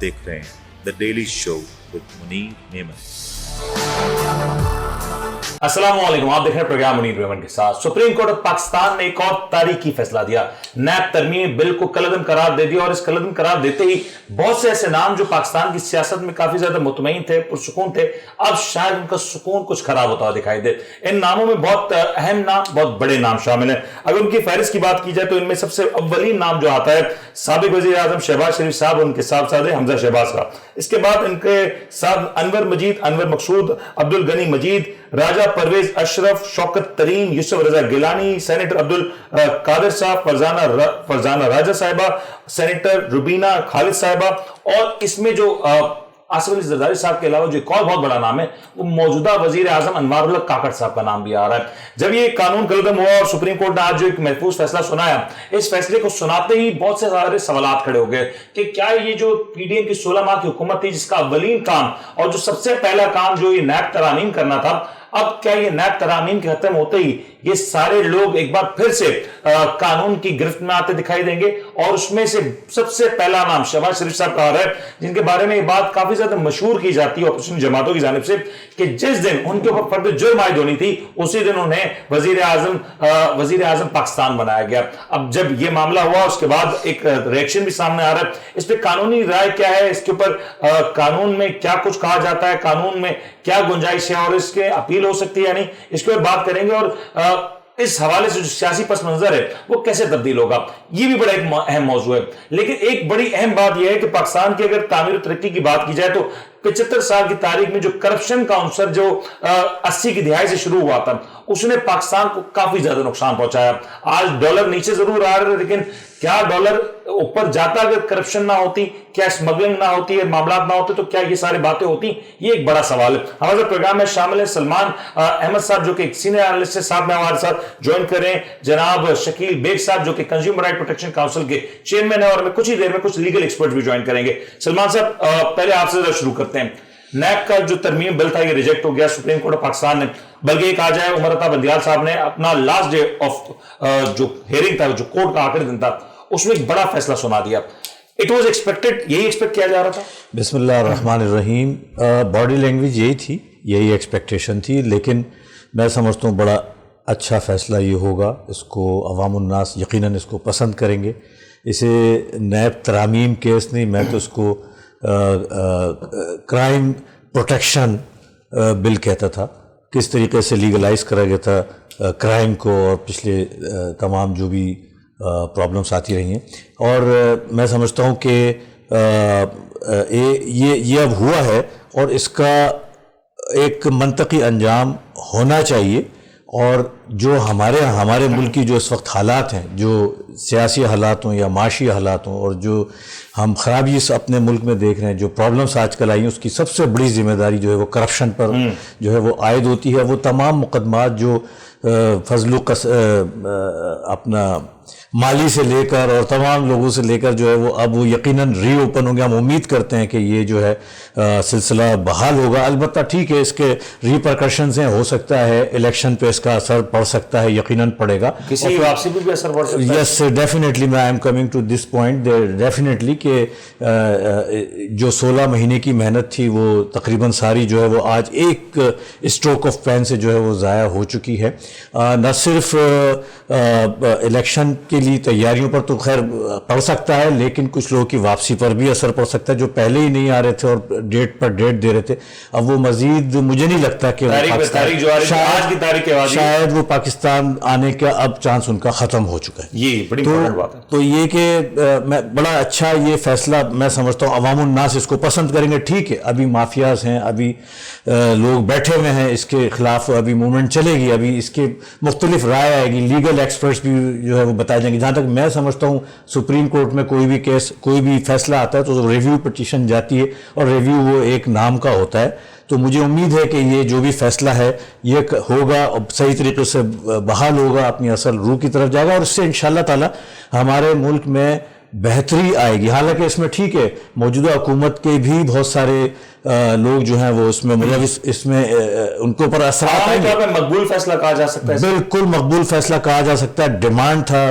देख रहे हैं the daily show with Munir Memon. अस्सलाम वालेकुम, आप देख रहे हैं प्रोग्राम मुनीर मेमन के साथ। सुप्रीम कोर्ट ऑफ पाकिस्तान ने एक और तारीखी फैसला दिया। नैब तरमीम बिल को कलअदम करार दे दिया और इस कलअदम करार देते ही बहुत से ऐसे नाम जो पाकिस्तान की सियासत में काफी ज्यादा मुतमईन थे, पुरसुकून थे, अब शायद उनका सुकून कुछ खराब होता हुआ दिखाई दे। इन नामों में बहुत अहम नाम, बहुत बड़े नाम शामिल हैं। अगर उनकी फहरिस्त की बात की जाए तो इनमें सबसे अव्वलीन नाम जो आता है साबिक वजीर आजम शहबाज शरीफ साहब, उनके साहबजादे हमजा शहबाज का। इसके बाद इनके साथ अनवर मजीद, अनवर मकसूद, अब्दुल गनी मजीद, राजा परवेज अशरफ, शौकत तरीन, यूसुफ रजा गिलानी, सेनेटर अब्दुल कादिर साहब, फरजाना राजा साहिबा, सेनेटर रुबीना खालिद साहिबा, और इसमें जो आसिफ अली जरदारी साहब के अलावा जो एक और बहुत बड़ा नाम है वो मौजूदा वजीर आजम अनवारुल्लाह काकड़ साहब का नाम भी आ रहा है। जब ये कानून कलअदम हुआ और सुप्रीम कोर्ट ने आज जो एक महफूज फैसला सुनाया, इस फैसले को सुनाते ही बहुत से सारे सवालात खड़े हो गए कि क्या ये जो पीडीएम की 16 माह की हुकूमत थी, जिसका अव्वलीन काम और जो सबसे पहला काम जो ये नैब तरामीम करना था, अब क्या ये नैब तरामीम के खत्म होते ही ये सारे लोग एक बार फिर से कानून की गिरफ्त में आते दिखाई देंगे? और उसमें से सबसे पहला नाम शहबाज शरीफ साहब का आ रहा है, जिनके बारे में ये बात काफी ज्यादा मशहूर की जाती है अपोजिशन जमातों की जानिब से कि जिस दिन उनके ऊपर फर्द जुर्म आयद होनी थी उसी दिन उन्हें वजीर आजम पाकिस्तान बनाया गया। अब जब ये मामला हुआ उसके बाद एक रिएक्शन भी सामने आ रहा है। इस पर कानूनी राय क्या है, इसके ऊपर कानून में क्या कुछ कहा जाता है, कानून में क्या गुंजाइश है और इसके अपील हो सकती है या नहीं, इसके ऊपर बात करेंगे। और इस हवाले से जो सियासी पस मंजर है वो कैसे तब्दील होगा, ये भी बड़ा एक अहम मौजू है। लेकिन एक बड़ी अहम बात यह है कि पाकिस्तान की अगर तामीर तरक्की की बात की जाए तो 75 साल की तारीख में जो करप्शन का अंसर जो 80 की दिहाई से शुरू हुआ था, उसने पाकिस्तान को काफी ज्यादा नुकसान पहुंचाया। आज डॉलर नीचे जरूर आ रहे हैं, लेकिन क्या डॉलर ऊपर जाता अगर करप्शन ना होती, क्या स्मगलिंग ना होती, मामला ना होते, तो क्या ये सारी बातें होती? ये एक बड़ा सवाल है। हमारे प्रोग्राम में शामिल है सलमान अहमद साहब जो कि एक सीनियर एनालिस्ट है, साथ में हमारे साथ ज्वाइन करें जनाब शकील बेग साहब जो कि कंज्यूमर राइट प्रोटेक्शन काउंसिल के चेयरमैन है, और कुछ ही देर में कुछ लीगल एक्सपर्ट भी ज्वाइन करेंगे। सलमान साहब, पहले आपसे शुरू करते हैं। नैब का जो तरमीम बिल था ये रिजेक्ट हो गया सुप्रीम कोर्ट ऑफ पाकिस्तान ने, बल्कि एक आ जाए उमर अता बंदियाल साहब ने अपना लास्ट डे ऑफ जो हियरिंग था, जो कोर्ट का आखिरी दिन था, उसमें एक बड़ा फैसला सुना दिया। इट वाज एक्सपेक्टेड, यही एक्सपेक्ट किया जा रहा था? बिस्मिल्लाहिर्रहमानिर्रहीम, बॉडी लैंग्वेज यही थी, यही एक्सपेक्टेशन थी, लेकिन मैं समझता हूँ बड़ा अच्छा फैसला ये होगा। इसको अवामुन्नास यकीनन इसको पसंद करेंगे। इसे नैब तरामीम केस नहीं, मैं तो इसको क्राइम प्रोटेक्शन बिल कहता था। किस तरीके से लीगलाइज करा गया था क्राइम को और पिछले तमाम जो भी प्रॉब्लम्स आती रही हैं, और मैं समझता हूँ कि ये अब हुआ है और इसका एक मंतकी अंजाम होना चाहिए। और जो हमारे मुल्क की जो इस वक्त हालात हैं, जो सियासी हालात हों या माशी हालात हों, और जो हम खराबी अपने मुल्क में देख रहे हैं, जो प्रॉब्लम्स आजकल आई हैं, उसकी सबसे बड़ी जिम्मेदारी जो है वो करप्शन पर जो है वो आयद होती है। वो तमाम मुकदमात जो फजल अपना माली से लेकर और तमाम लोगों से लेकर जो है वो अब वो यकीनन री ओपन होंगे। हम उम्मीद करते हैं कि ये जो है सिलसिला बहाल होगा। अलबत्ता ठीक है, इसके रिपरकशंस हैं, हो सकता है इलेक्शन पे इसका असर पड़ सकता है, यकीनन पड़ेगा, किसी वापसी पे भी असर पड़ सकता है। यस डेफिनेटली, मैं I am coming to this point definitely कि जो 16 महीने की मेहनत थी वो तकरीबन सारी जो है वो आज एक स्ट्रोक ऑफ पेन से जो है वो ज़ाया हो चुकी है। न सिर्फ इलेक्शन के लिए तैयारियों पर तो खैर पड़ सकता है, लेकिन कुछ लोगों की वापसी पर भी असर पड़ सकता है जो पहले ही नहीं आ रहे थे और डेट पर डेट दे रहे थे। अब वो मजीद, मुझे नहीं लगता कि शायद वो पाकिस्तान आने का अब चांस उनका ख़त्म हो चुका है। ये बड़ी इंपॉर्टेंट बात है। तो ये कि मैं बड़ा अच्छा ये फैसला मैं समझता हूँ, अवामुन्नास इसको पसंद करेंगे। ठीक है, अभी माफियाज हैं, अभी लोग बैठे हुए हैं, इसके खिलाफ अभी मूवमेंट चलेगी, अभी इसके मुख्तलिफ राय आएगी, लीगल एक्सपर्ट्स भी जो है वो बताए जाएंगे। जहाँ तक मैं समझता हूँ सुप्रीम कोर्ट में कोई भी केस, कोई भी फैसला आता है तो रिव्यू पिटीशन जाती है और रिव्यू वो एक नाम का होता है। तो मुझे उम्मीद है कि ये जो भी फैसला है ये होगा और सही तरीके से बहाल होगा, अपनी असल रूह की तरफ जाएगा, और इससे इंशाअल्लाह ताला हमारे मुल्क में बेहतरी आएगी। हालांकि इसमें ठीक है, मौजूदा हुकूमत के भी बहुत सारे लोग जो हैं वो इसमें मुलविस, इसमें उनको पर असर आता है। मकबूल फैसला कहा जा सकता है, बिल्कुल मकबूल फैसला कहा जा सकता है। डिमांड था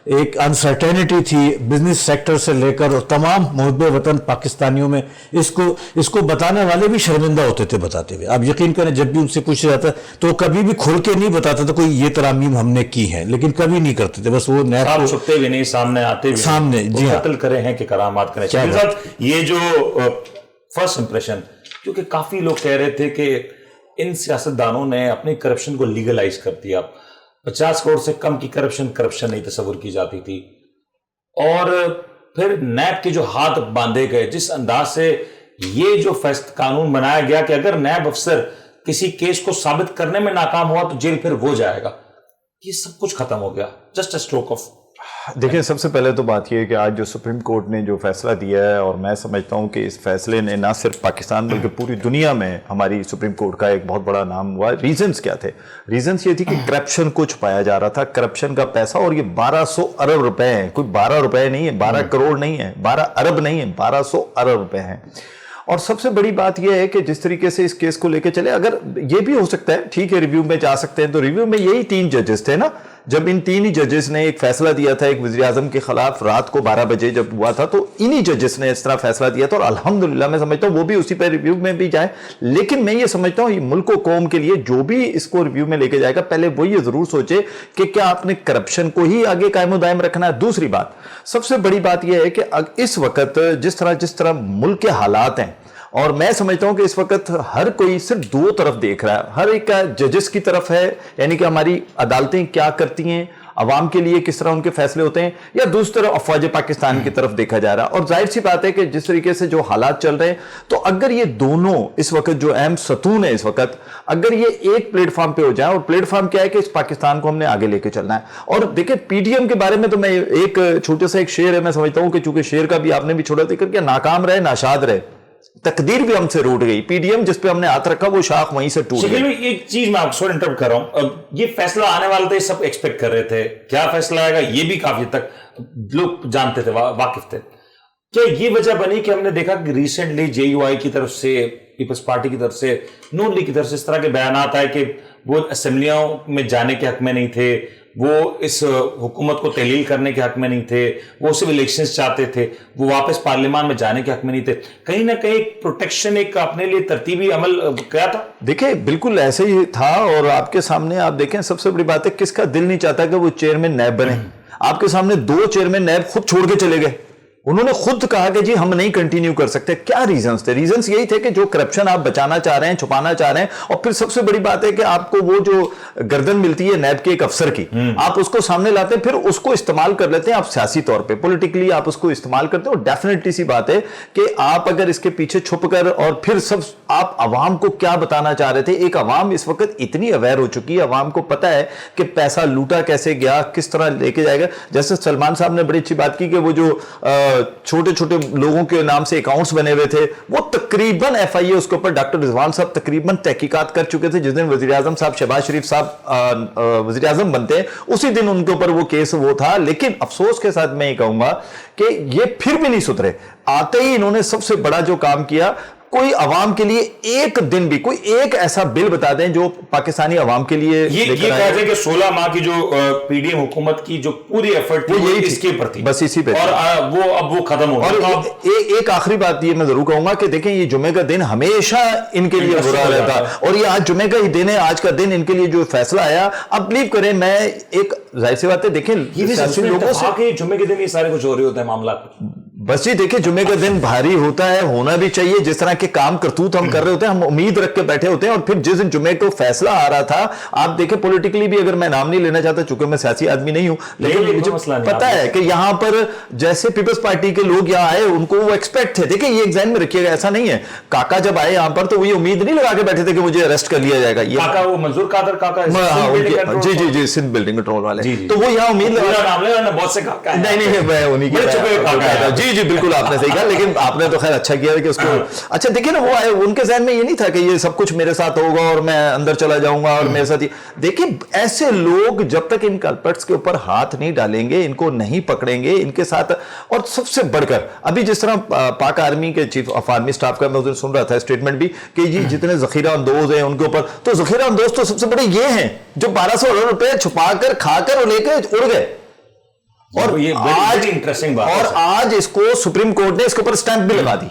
एक अनसर्टेनिटी थी बिजनेस सेक्टर से लेकर, और तमाम मुहब्ब वतन पाकिस्तानियों में इसको बताने वाले भी शर्मिंदा होते थे बताते हुए। आप यकीन करें, जब भी उनसे पूछा जाता तो कभी भी खुल के नहीं बताता था कोई ये तरामीम हमने की है, लेकिन कभी नहीं करते थे, बस वो नैब को छुपते भी नहीं, सामने आते भी सामने, नहीं, जी हाँ, कत्ल करे हैं कि करामात करें। ये जो फर्स्ट इंप्रेशन, क्योंकि काफी लोग कह रहे थे कि इन सियासतदानों ने अपनी करप्शन को लीगलाइज कर दिया, 50 करोड़ से कम की करप्शन नहीं तस्वुर की जाती थी, और फिर नैब के जो हाथ बांधे गए, जिस अंदाज से ये जो कानून बनाया गया कि अगर नैब अफसर किसी केस को साबित करने में नाकाम हुआ तो जेल फिर वो जाएगा, ये सब कुछ खत्म हो गया, जस्ट अ स्ट्रोक ऑफ। देखिए, सबसे पहले तो बात यह है कि आज जो सुप्रीम कोर्ट ने जो फैसला दिया है, और मैं समझता हूं कि इस फैसले ने ना सिर्फ पाकिस्तान बल्कि पूरी दुनिया में हमारी सुप्रीम कोर्ट का एक बहुत बड़ा नाम हुआ। रीजंस क्या थे? रीजंस ये थी कि करप्शन को छुपाया जा रहा था, करप्शन का पैसा, और ये 1200 अरब रुपए हैं, कोई 12 रुपए नहीं है, 12 करोड़ नहीं है, 12 अरब नहीं है, 1200 अरब रुपए हैं। और सबसे बड़ी बात यह है कि जिस तरीके से इस केस को लेकर चले, अगर ये भी हो सकता है, ठीक है, रिव्यू में जा सकते हैं, तो रिव्यू में यही 3 जजेस थे ना, जब इन 3 ही जजेस ने एक फैसला दिया था एक वज़ीर आज़म के खिलाफ रात को 12 बजे जब हुआ था, तो इन्हीं जजेस ने इस तरह फैसला दिया था, और अल्हम्दुलिल्लाह मैं समझता हूँ वो भी उसी पर रिव्यू में भी जाए। लेकिन मैं ये समझता हूँ मुल्क व कौम के लिए जो भी इसको रिव्यू में लेके जाएगा, पहले वो ये जरूर सोचे कि क्या आपने करप्शन को ही आगे कायम दायम रखना है। दूसरी बात, सबसे बड़ी बात यह है कि इस वक्त जिस तरह मुल्क के हालात हैं, और मैं समझता हूं कि इस वक्त हर कोई सिर्फ 2 तरफ देख रहा है, हर एक का जजेस की तरफ है, यानी कि हमारी अदालतें क्या करती हैं, अवाम के लिए किस तरह उनके फैसले होते हैं, या दूसरी तरफ अफवाज पाकिस्तान की तरफ देखा जा रहा है। और जाहिर सी बात है कि जिस तरीके से जो हालात चल रहे हैं, तो अगर ये दोनों इस वक्त जो अहम सतून है इस वक्त, अगर ये एक प्लेटफॉर्म पे हो जाए, और प्लेटफॉर्म क्या है कि इस पाकिस्तान को हमने आगे लेके चलना है। और देखिए, पीडीएम के बारे में तो मैं एक छोटे से एक शेर है, मैं समझता हूं कि चूंकि शेर का भी आपने भी छोटा जिक्र किया, नाकाम रहे नाशाद रहे, तकदीर भी हमसे रूठ गई, पीडीएम जिस पे हमने हाथ रखा वो शाख वहीं से टूट गई। एक चीज मैं आपको इंटरप्ट कर रहा हूं, अब ये फैसला आने वाला था, सब एक्सपेक्ट कर रहे थे, क्या फैसला आएगा ये भी काफी तक लोग जानते थे, वाकिफ थे। क्या ये वजह बनी कि हमने देखा कि रिसेंटली जेयूआई की तरफ से, पीपल्स पार्टी की तरफ से, नून लीग की तरफ से इस तरह के बयान आए कि वो असेंबलियों में जाने के हक में नहीं थे, वो इस हुकूमत को तहलील करने के हक में नहीं थे, वो सिर्फ इलेक्शंस चाहते थे, वो वापस पार्लियामान में जाने के हक में नहीं थे, कहीं ना कहीं प्रोटेक्शन एक अपने लिए तरतीबी अमल क्या था? देखिए, बिल्कुल ऐसे ही था, और आपके सामने आप देखें, सबसे बड़ी बात है, किसका दिल नहीं चाहता कि वो चेयरमैन नैब बने। आपके सामने 2 चेयरमैन नैब खुद छोड़ के चले गए, उन्होंने खुद कहा कि जी हम नहीं कंटिन्यू कर सकते। क्या रीजंस थे? रीजंस यही थे कि जो करप्शन आप बचाना चाह रहे हैं, छुपाना चाह रहे हैं, और फिर सबसे बड़ी बात है कि आपको वो जो गर्दन मिलती है नैब के एक अफसर की, आप उसको सामने लाते हैं, फिर उसको इस्तेमाल कर लेते हैं आप सियासी तौर पे, पॉलिटिकली आप उसको इस्तेमाल करते हैं। और डेफिनेटली सी बात है कि आप अगर इसके पीछे छुप कर, और फिर सब आप अवाम को क्या बताना चाह रहे थे, एक अवाम इस वक्त इतनी अवेयर हो चुकी है, अवाम को पता है कि पैसा लूटा कैसे गया, किस तरह लेके जाएगा। जैसे सलमान साहब ने बड़ी अच्छी बात की कि वो जो छोटे छोटे लोगों के नाम से अकाउंट्स बने हुए थे, वो तकरीबन एफआईए उसके ऊपर डॉक्टर रिजवान साहब तकरीबन तहकीकात कर चुके थे। जिस दिन वजीर आजम साहब शहबाज शरीफ साहब वजीर आजम बनते हैं, उसी दिन उनके ऊपर वो केस वो था। लेकिन अफसोस के साथ मैं ये कहूंगा कि ये फिर भी नहीं सुधरे। आते ही इन्होंने सबसे बड़ा जो काम किया, कोई अवाम के लिए एक दिन भी कोई एक ऐसा बिल बता दें जो पाकिस्तानी अवाम के लिए ये कहते हैं कि 16 माह की जो पीडीएम हुकूमत की जो पूरी एफर्ट थी वो इसके ऊपर थी, बस इसी पे, और अब वो खत्म हो गया। और एक आखिरी बात ये मैं जरूर कहूंगा कि देखें, ये जुमे का दिन हमेशा इनके लिए बुरा रहता है, और ये आज जुमे का ही दिन है, आज का दिन इनके लिए जो फैसला आया, अब बिलीव करें, मैं एक जाहिर सी बात है, देखें लोगों से जुमे के दिन ये सारे कुछ हो रहे होते हैं मामला, बस जी देखिए, जुमे का दिन भारी होता है, होना भी चाहिए। जिस तरह के काम करतूत हम कर रहे होते हैं, हम उम्मीद रख के बैठे होते हैं, और फिर जिस दिन जुमे को फैसला आ रहा था, आप देखें पॉलिटिकली भी, अगर मैं नाम नहीं लेना चाहता चूंकि मैं सियासी आदमी नहीं हूं, लेकिन मुझे पता है कि यहां पर जैसे पीपल्स पार्टी के लोग यहाँ आए, उनको वो एक्सपेक्ट थे। देखिए, ये एग्जाम में रखिएगा, ऐसा नहीं है, काका जब आए यहां पर तो वो ये उम्मीद नहीं लगा के बैठे थे कि मुझे अरेस्ट कर लिया जाएगा। ये काका वो मंजूर कादर काका, जी जी जी, सिंध बिल्डिंग कंट्रोल वाले, तो वो यहाँ उम्मीद लगा, बहुत से काका, नहीं मैं उन्हीं के, जी जी बिल्कुल आपने सही, लेकिन आपने तो खैर अच्छा किया है कि उसको, अच्छा देखिए ना, वो आए, उनके ज़हन में ये नहीं था कि ये सब कुछ मेरे साथ होगा और मैं अंदर चला जाऊंगा और मेरे साथ ही। देखिए, ऐसे लोग जब तक इन कल्प्रिट्स के ऊपर हाथ नहीं डालेंगे, इनको नहीं पकड़ेंगे, इनके साथ, और सबसे बढ़कर अभी जिस तरह पाक आर्मी के चीफ ऑफ आर्मी स्टाफ का मैं उस दिन सुन रहा था स्टेटमेंट भी कि जी जितने जखीरा अंदोज हैं उनके ऊपर, तो जखीरा अंदोज तो सबसे बड़े ये हैं जो 1200 रुपए छुपा कर खाकर और लेकर उड़ गए। اور یہ آج انٹرسٹنگ بات ہے اور آج اس کو سپریم کورٹ نے اس کے اوپر اسٹیمپ بھی لگا دی.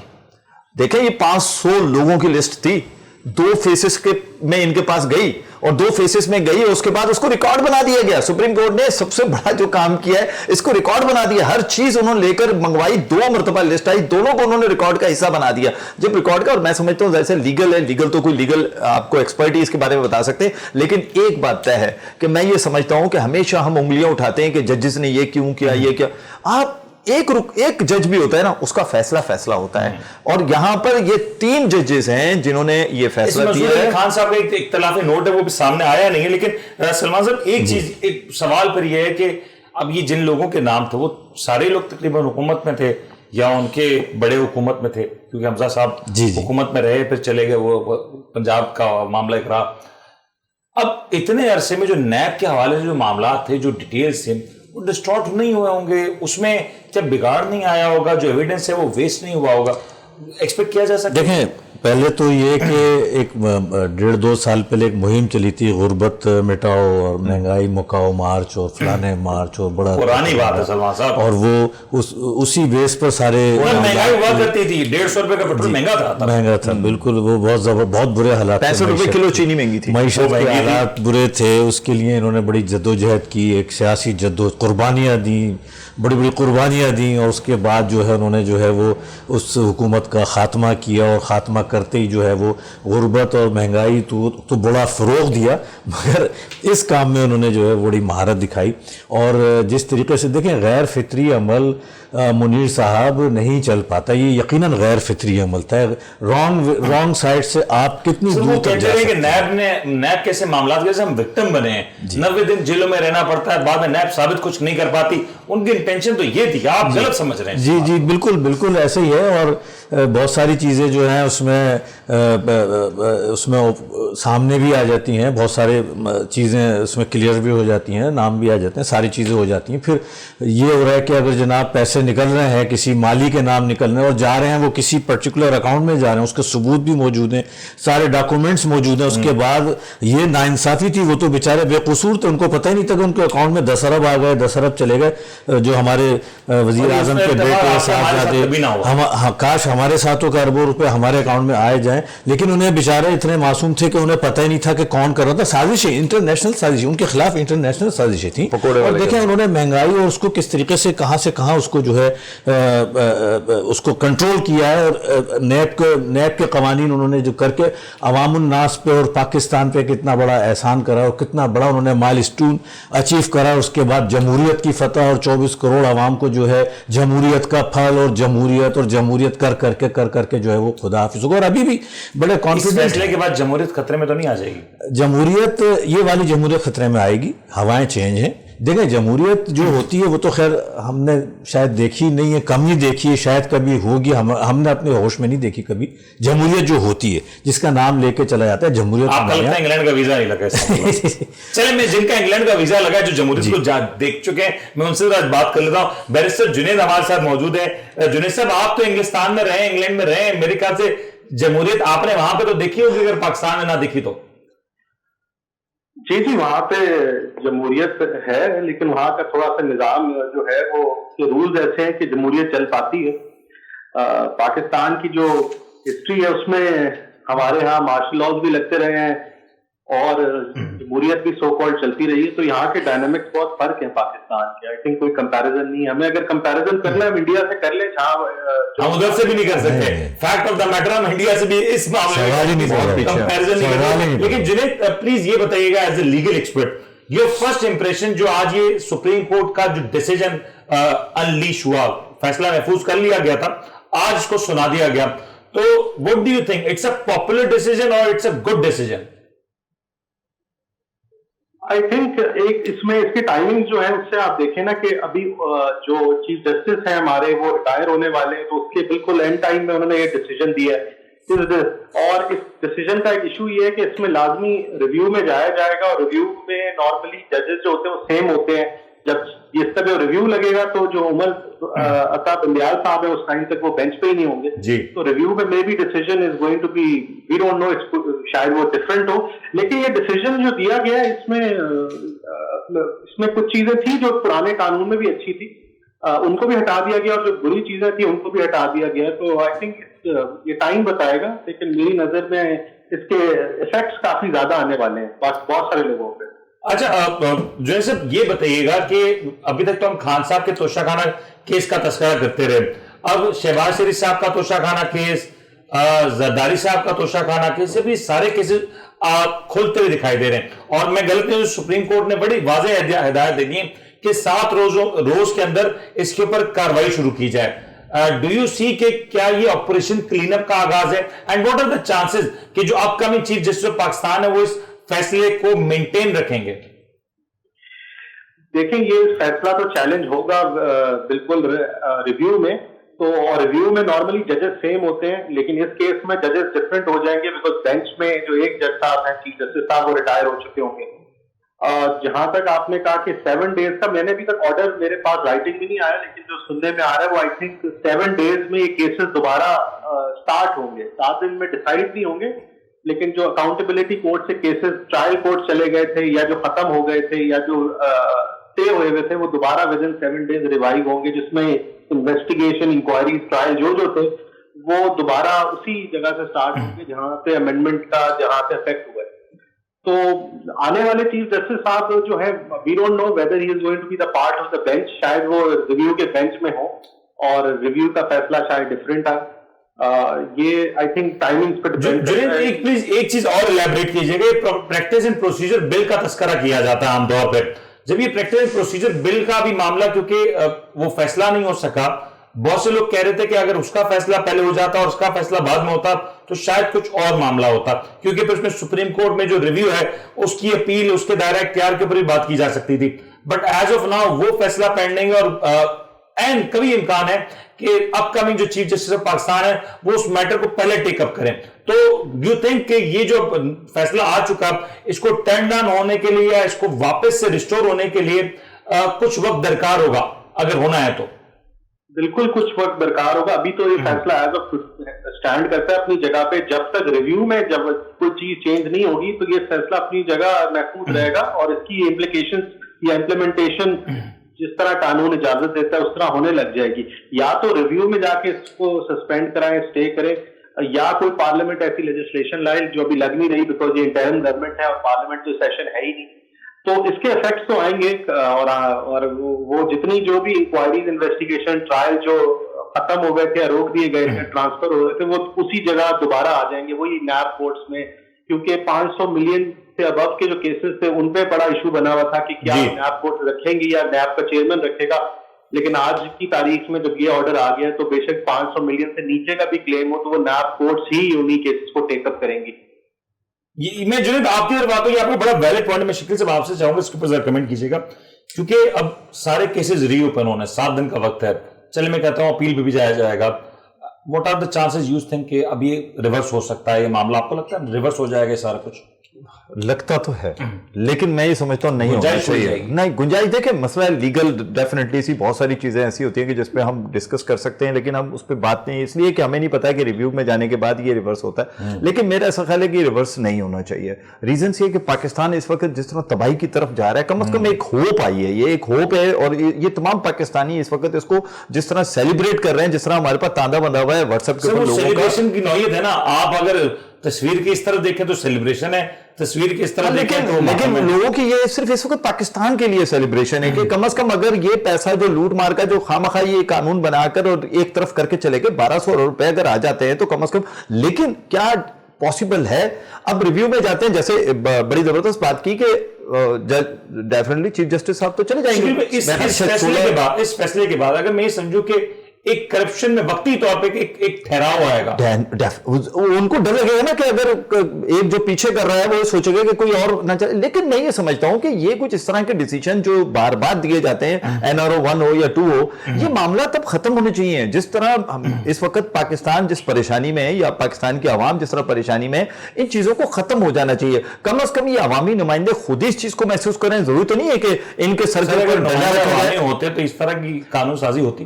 دیکھیں یہ 500 لوگوں کی لسٹ تھی, 2 فیسز کے میں ان کے پاس گئی اور 2 فیسز میں گئی, اس کے بعد اس کو ریکارڈ بنا دیا گیا. سپریم کورٹ نے سب سے بڑا جو کام کیا ہے اس کو ریکارڈ بنا دیا. ہر چیز انہوں نے لے کر منگوائی, 2 مرتبہ لسٹ آئی, دونوں کو انہوں نے ریکارڈ کا حصہ بنا دیا. جب ریکارڈ کا, اور میں سمجھتا ہوں جیسے لیگل ہے, لیگل تو کوئی لیگل آپ کو ایکسپرٹ ہی اس کے بارے میں بتا سکتے ہیں, لیکن ایک بات طے ہے کہ میں یہ سمجھتا ہوں کہ ہمیشہ ہم انگلیاں اٹھاتے ہیں کہ ججز نے یہ کیوں کیا, یہ کیا. آپ ایک جج بھی ہوتا ہے نا, اس کا فیصلہ ہوتا ہے, اور یہاں پر یہ 3 ججز ہیں جنہوں نے یہ فیصلہ دیا ہے. خان صاحب کا ایک اختلافی نوٹ ہے, وہ بھی سامنے آیا نہیں ہے, لیکن سلمان صاحب ایک چیز, ایک سوال پر یہ ہے کہ اب یہ جن لوگوں کے نام تھے وہ سارے لوگ تقریباً حکومت میں تھے یا ان کے بڑے حکومت میں تھے, کیونکہ حمزہ صاحب حکومت میں رہے پھر چلے گئے, وہ پنجاب کا معاملہ ایک رہا. اب اتنے عرصے میں جو نیب کے حوالے سے جو معاملات تھے, جو ڈیٹیلز تھے, وہ ڈسٹارٹ نہیں ہوئے ہوں گے, اس میں جب بگاڑ نہیں آیا ہوگا, جو ایویڈنس ہے وہ ویسٹ نہیں ہوا ہوگا, ایکسپیکٹ کیا جا سکتا ہے. دیکھیں پہلے تو یہ کہ ایک 1.5-2 سال پہلے ایک مہم چلی تھی, غربت مٹاؤ اور مہنگائی مکاؤ مارچ اور فلانے مارچ, اور بڑا پرانی بات ہے سلمان صاحب, اور وہ اسی بیس پر سارے مہنگائی ہوا کرتی تھی, 150 روپے کا پیٹرول مہنگا تھا بالکل, وہ بہت برے حالات, 65 روپے کلو چینی مہنگی تھی, معیشت کے حالات برے تھے. اس کے لیے انہوں نے بڑی جدوجہد کی, ایک سیاسی قربانیاں دیں, بڑی قربانیاں دیں, اور اس کے بعد جو ہے انہوں نے جو ہے وہ اس حکومت کا خاتمہ کیا, اور خاتمہ کرتے ہی جو ہے وہ غربت اور مہنگائی تو بڑا فروغ دیا. مگر اس کام میں انہوں نے جو ہے بڑی مہارت دکھائی, اور جس طریقے سے دیکھیں غیر فطری عمل منیر صاحب نہیں چل پاتا, یہ یقیناً غیر فطری عمل تھا. رانگ سائڈ سے آپ کتنی دور تک جا سکتے ہیں. نیب کیسے معاملات کیسے ہم وکٹم بنے ہیں, 90 دن جیلوں میں رہنا پڑتا ہے, بعد میں نیب ثابت کچھ نہیں کر پاتی, ان کی انٹینشن تو یہ تھی, آپ غلط سمجھ رہے ہیں. جی بالکل ایسے ہی ہے, اور بہت ساری چیزیں جو ہیں اس میں سامنے بھی آ جاتی ہیں, بہت سارے چیزیں اس میں کلیئر بھی ہو جاتی ہیں, نام بھی آ جاتے ہیں, ساری چیزیں ہو جاتی ہیں. پھر یہ ہو رہا ہے کہ اگر جناب پیسے نکل رہے ہیں, کسی مالی کے نام نکل رہے ہیں اور جا رہے ہیں وہ کسی پرٹیکولر اکاؤنٹ میں جا رہے ہیں, اس کے ثبوت بھی موجود ہیں, سارے ڈاکومنٹس موجود ہیں, اس کے بعد یہ ناانصافی تھی, وہ تو بیچارے بے قصور تھے, ان کو پتہ ہی نہیں تھا کہ ان کے اکاؤنٹ میں 10 ارب آ گئے, 10 ارب چلے گئے, جو ہمارے وزیر اعظم کے بیٹے صاحبزادے, کاش ہمارے ساتھوں کا اربوں روپے ہمارے اکاؤنٹ میں آئے جائیں, لیکن انہیں بیچارے اتنے معصوم تھے کہ انہیں پتہ ہی نہیں تھا کہ کون کر رہا تھا. سازشیں, انٹرنیشنل سازشیں, ان کے خلاف انٹرنیشنل سازشیں تھیں. اور دیکھیں انہوں نے مہنگائی اور اس کو کس طریقے سے کہاں سے کہاں اس کو جو ہے اس کو کنٹرول کیا ہے, اور نیب کے قوانین انہوں نے جو کر کے عوام الناس پہ اور پاکستان پہ کتنا بڑا احسان کرا, اور کتنا بڑا انہوں نے مائلسٹون اچیو کرا. اس کے بعد جمہوریت کی فتح, اور 24 کروڑ عوام کو جو ہے جمہوریت کا پھل اور جمہوریت کر کے جو ہے وہ خدا حافظ ہوگا. اور ابھی بھی بڑے کانفیڈنٹ, فیصلے کے بعد جمہوریت خطرے میں تو نہیں آ جائے گی. جمہوریت, یہ والی جمہوریت خطرے میں آئے گی, ہوائیں چینج ہیں. دیکھیں جمہوریت جو ہوتی ہے وہ تو خیر ہم نے شاید دیکھی نہیں ہے, کم ہی دیکھی ہے, شاید کبھی ہوگی, ہم نے اپنے ہوش میں نہیں دیکھی کبھی. جمہوریت جو ہوتی ہے جس کا نام لے کے چلا جاتا ہے جمہوریت. آپ کا لگتا ہے انگلینڈ کا ویزا نہیں لگا چلے میں جن کا انگلینڈ کا ویزا لگا جو جمہوریت کو دیکھ چکے ہیں, میں ان سے بات کر لیتا ہوں. بیرسٹر جنید ہمارے ساتھ موجود ہے. جنید صاحب آپ تو انگلستان میں رہے, انگلینڈ میں رہے, میرے خیال سے جمہوریت آپ نے وہاں پہ تو دیکھی ہوگی, اگر پاکستان میں نہ دیکھی تو. جی وہاں پہ جمہوریت ہے, لیکن وہاں کا تھوڑا سا نظام جو ہے وہ رولز ایسے ہیں کہ جمہوریت چل پاتی ہے. پاکستان کی جو ہسٹری ہے اس میں ہمارے ہاں مارشل لاز بھی لگتے رہے ہیں اور جمہوریت بھی سو کالڈ چلتی رہی ہے. تو یہاں کے ڈائنامکس بہت فرق ہیں پاکستان کے. آئی تھنک کوئی کمپیریزن نہیں ہے. ہمیں اگر کمپیریزن کرنا ہے انڈیا سے کر لیں, ہم ادھر سے بھی نہیں کر سکتے. فیکٹ آف دا میٹر ہم انڈیا سے بھی اس معاملے میں کمپیریزن نہیں کر سکتے. لیکن جنید پلیز یہ بتائیے گا ایز اے لیگل ایکسپرٹ, یہ فرسٹ امپریشن جو آج یہ سپریم کورٹ کا جو ڈیسیجن انلیش ہوا, فیصلہ محفوظ کر لیا گیا تھا, آج اس کو سنا دیا گیا, تو what do you think? It's a popular decision or it's a good decision? I think ایک اس میں اس کی ٹائمنگ جو ہے اس سے آپ دیکھیں نا کہ ابھی جو چیف جسٹس ہیں ہمارے وہ ریٹائر ہونے والے ہیں, تو اس کے بالکل اینڈ ٹائم میں انہوں نے یہ ڈیسیجن دیا ہے. اور اس ڈیسیجن کا ایک ایشو یہ ہے کہ اس میں لازمی ریویو میں جایا جائے گا, اور ریویو میں نارملی ججز جو ہوتے ہیں وہ سیم ہوتے ہیں. جب اس طرح ریویو لگے گا تو جو عمر عطا بندیال صاحب ہے اس ٹائم تک وہ بینچ پہ ہی نہیں ہوں گے. تو ریویو میں be decision is going to be, we don't know, شاید وہ ڈفرینٹ ہو. لیکن یہ ڈیسیجن جو دیا گیا ہے اس میں اس میں کچھ چیزیں تھی جو پرانے قانون میں بھی اچھی تھی, ان کو بھی ہٹا دیا گیا, اور جو بری چیزیں تھی ان کو بھی ہٹا دیا گیا. تو آئی تھنک یہ ٹائم بتائے گا, لیکن میری نظر میں اس کے ایفیکٹس کافی زیادہ آنے والے ہیں بہت سارے لوگوں پہ. اچھا جو صاحب یہ بتائیے گا کہ ابھی تک تو ہم خان صاحب کے توشہ خانہ کیس کا تذکرہ کرتے رہے, اب شہباز شریف صاحب کا توشہ خانہ کیس, زرداری صاحب کا توشہ خانہ کیس, بھی سارے کیسز کھلتے ہوئے دکھائی دے رہے ہیں. اور میں غلط نہیں, سپریم کورٹ نے بڑی واضح ہدایت دے دی ہے کہ 7 روز کے اندر اس کے اوپر کاروائی شروع کی جائے. ڈو یو سی کہ کیا یہ آپریشن کلین اپ کا آغاز ہے, and what are the chances کہ جو upcoming chief justice of Pakistan ہے وہ اس فیصلے کو مینٹین رکھیں گے؟ دیکھیں یہ فیصلہ تو چیلنج ہوگا بالکل ریویو میں, تو اور ریویو میں نارملی ججز سیم ہوتے ہیں, لیکن اس کیس میں ججز ڈفرینٹ ہو جائیں گے, بیکاز بینچ میں جو ایک جج صاحب ہیں چیف جسٹس صاحب وہ ریٹائر ہو چکے ہوں گے. جہاں تک آپ نے کہا کہ 7 days کا, میں نے ابھی تک آرڈر میرے پاس رائٹنگ بھی نہیں آیا, لیکن جو سننے میں آ رہا ہے وہ آئی تھنک 7 days میں یہ کیسز دوبارہ سٹارٹ ہوں گے. 7 دن میں ڈیسائیڈ نہیں ہوں گے, لیکن جو اکاؤنٹیبلٹی کورٹ سے کیسز ٹرائل کورٹ چلے گئے تھے یا جو ختم ہو گئے تھے یا جو اسٹے ہوئے ہوئے تھے, وہ دوبارہ ود ان 7 days ریوائیو ہوں گے, جس میں انویسٹیگیشن, انکوائریز, ٹرائل جو تھے وہ دوبارہ اسی جگہ سے سٹارٹ ہوں گے جہاں پہ امینڈمنٹ کا جہاں سے افیکٹ ہوا ہے. تو آنے والے چیف جسٹس صاحب جو ہے, we don't know whether he is going to be the part of the bench, شاید وہ ریویو کے بینچ میں ہو اور ریویو کا فیصلہ شاید ڈفرینٹ ہے. یہ آئی تھنک ٹائمنگ پہ ڈیپینڈ کرتا ہے. پلیز ایک چیز اور الیبوریٹ کیجیے گا, پریکٹس اینڈ پروسیجر بل کا تذکرہ کیا جاتا ہے عام طور پہ, جب یہ پریکٹس اینڈ پروسیجر بل کا بھی معاملہ کیونکہ وہ فیصلہ نہیں ہو سکا, بہت سے لوگ کہہ رہے تھے کہ اگر اس کا فیصلہ پہلے ہو جاتا اور اس کا فیصلہ بعد میں ہوتا تو شاید کچھ اور معاملہ ہوتا, کیونکہ پھر اس میں سپریم کورٹ میں جو ریویو ہے اس کی اپیل, اس کے دائرہ اختیار کے اوپر بھی بات کی جا سکتی تھی. بٹ ایز آف ناؤ وہ فیصلہ پینڈنگ ہے, اور کبھی امکان ہے کہ اپ کمنگ جو چیف جسٹس آف پاکستان ہے وہ اس میٹر کو پہلے ٹیک اپ کریں. تو ڈو یو تھنک کہ یہ جو فیصلہ آ چکا اس کو ٹرن ڈاؤن ہونے کے لیے یا اس کو واپس سے ریسٹور ہونے کے لیے کچھ وقت درکار ہوگا اگر ہونا ہے تو؟ بالکل کچھ وقت درکار ہوگا. ابھی تو یہ فیصلہ ایز آف اسٹینڈ کرتا ہے اپنی جگہ پہ, جب تک ریویو میں جب کوئی چیز چینج نہیں ہوگی تو یہ فیصلہ اپنی جگہ محفوظ رہے گا, اور اس کی امپلیکیشن یا امپلیمنٹیشن جس طرح قانون اجازت دیتا ہے اس طرح ہونے لگ جائے گی. یا تو ریویو میں جا کے اس کو سسپینڈ کرائیں, اسٹے کریں, یا کوئی پارلیمنٹ ایسی لیجسلیشن لائے جو ابھی لگ نہیں رہی, بیکاز یہ انٹرم گورنمنٹ ہے اور پارلیمنٹ تو سیشن ہے ہی نہیں. تو اس کے افیکٹس تو آئیں گے, اور وہ جتنی جو بھی انکوائریز, انویسٹیگیشن, ٹرائل جو ختم ہو گئے تھے, روک دیے گئے تھے, ٹرانسفر ہو گئے تھے, وہ اسی جگہ دوبارہ آ جائیں گے, وہی نیب کورٹس میں, کیونکہ 500 ملین سے ابو کے جو کیسز تھے ان پہ بڑا ایشو بنا ہوا تھا کہ کیا نیب کورٹ رکھیں گی یا نیب کا چیئرمین رکھے گا. لیکن آج کی تاریخ میں جب یہ آرڈر آ گیا تو بے شک 500 ملین سے نیچے کا بھی کلیم ہو تو وہ نیب کورٹس ہی انہی کیسز کو ٹیک اپ کریں گی. میں جنید آپ کی بات ہوئی, آپ کو بڑا ویلڈ پوائنٹ, میں شکل سے آپ سے چاہوں گا اس کے اوپر ذرا کمنٹ کیجیے گا, کیونکہ اب سارے کیسز ری اوپن ہونے, 7 دن کا وقت ہے. چلے میں کہتا ہوں اپیل پہ بھی جایا جائے گا. What are the chances you think کہ اب یہ ریورس ہو سکتا ہے یہ معاملہ؟ آپ کو لگتا ہے ریورس ہو جائے گا سارا کچھ؟ لگتا تو ہے, لیکن میں یہ سمجھتا ہوں نہیں ہونا چاہیے. نہیں گنجائش, دیکھیں مسئلہ لیگل ڈیفینیٹلی سی بہت ساری چیزیں ایسی ہوتی ہیں کہ جس پہ ہم ڈسکس کر سکتے ہیں, لیکن ہم اس پہ بات نہیں, اس لیے کہ ہمیں نہیں پتا کہ ریویو میں جانے کے بعد یہ ریورس ہوتا ہے. لیکن میرا ایسا خیال ہے کہ یہ ریورس نہیں ہونا چاہیے. ریزنس یہ کہ پاکستان اس وقت جس طرح تباہی کی طرف جا رہا ہے, کم از کم ایک ہوپ آئی ہے, یہ ایک ہوپ ہے, اور یہ تمام پاکستانی اس وقت اس کو جس طرح سیلیبریٹ کر رہے ہیں, جس طرح ہمارے پاس تاندہ بندھا ہوا ہے واٹس ایپ کے اوپر لوگوں کا. سیلیبریشن کی نوعیت ہے نا, آپ اگر تصویر کی اس طرف دیکھیں تو سیلیبریشن ہے, تصویر کی اس طرف دیکھیں تو لیکن لوگوں کی یہ صرف اس وقت پاکستان کے لیے سیلیبریشن ہے کہ کم از کم اگر یہ پیسہ جو لوٹ مار کا جو خامخواہ یہ قانون بنا کر اور ایک طرف کر کے چلے گئے 1200 روپے اگر آ جاتے ہیں تو کم از کم, لیکن کیا پاسبل ہے؟ اب ریویو میں جاتے ہیں, جیسے بڑی زبردست بات کی کہ ڈیفینیٹلی چیف جسٹس صاحب تو چلے جائیں گے. اس فیصلے کے بعد اگر میں یہ سمجھوں کہ ایک کرپشن میں وقتی طور پہ ایک ٹھہراؤ آئے گا, ان کو ڈر لگے گا نا کہ اگر ایک جو پیچھے کر رہا ہے وہ سوچے گا کہ کوئی اور نہ چلے. لیکن میں یہ سمجھتا ہوں کہ یہ کچھ اس طرح کے ڈیسیجن جو بار بار دیے جاتے ہیں, NRO 1 ہو یا 2 ہو, یہ معاملہ تب ختم ہونے چاہیے. جس طرح اس وقت پاکستان جس پریشانی میں ہے یا پاکستان کی عوام جس طرح پریشانی میں ہے, ان چیزوں کو ختم ہو جانا چاہیے. کم از کم یہ عوامی نمائندے خود ہی اس چیز کو محسوس کریں. ضرورت تو نہیں ہے کہ ان کے سر کے اوپر ہوتے تو اس طرح کی قانون سازی ہوتی.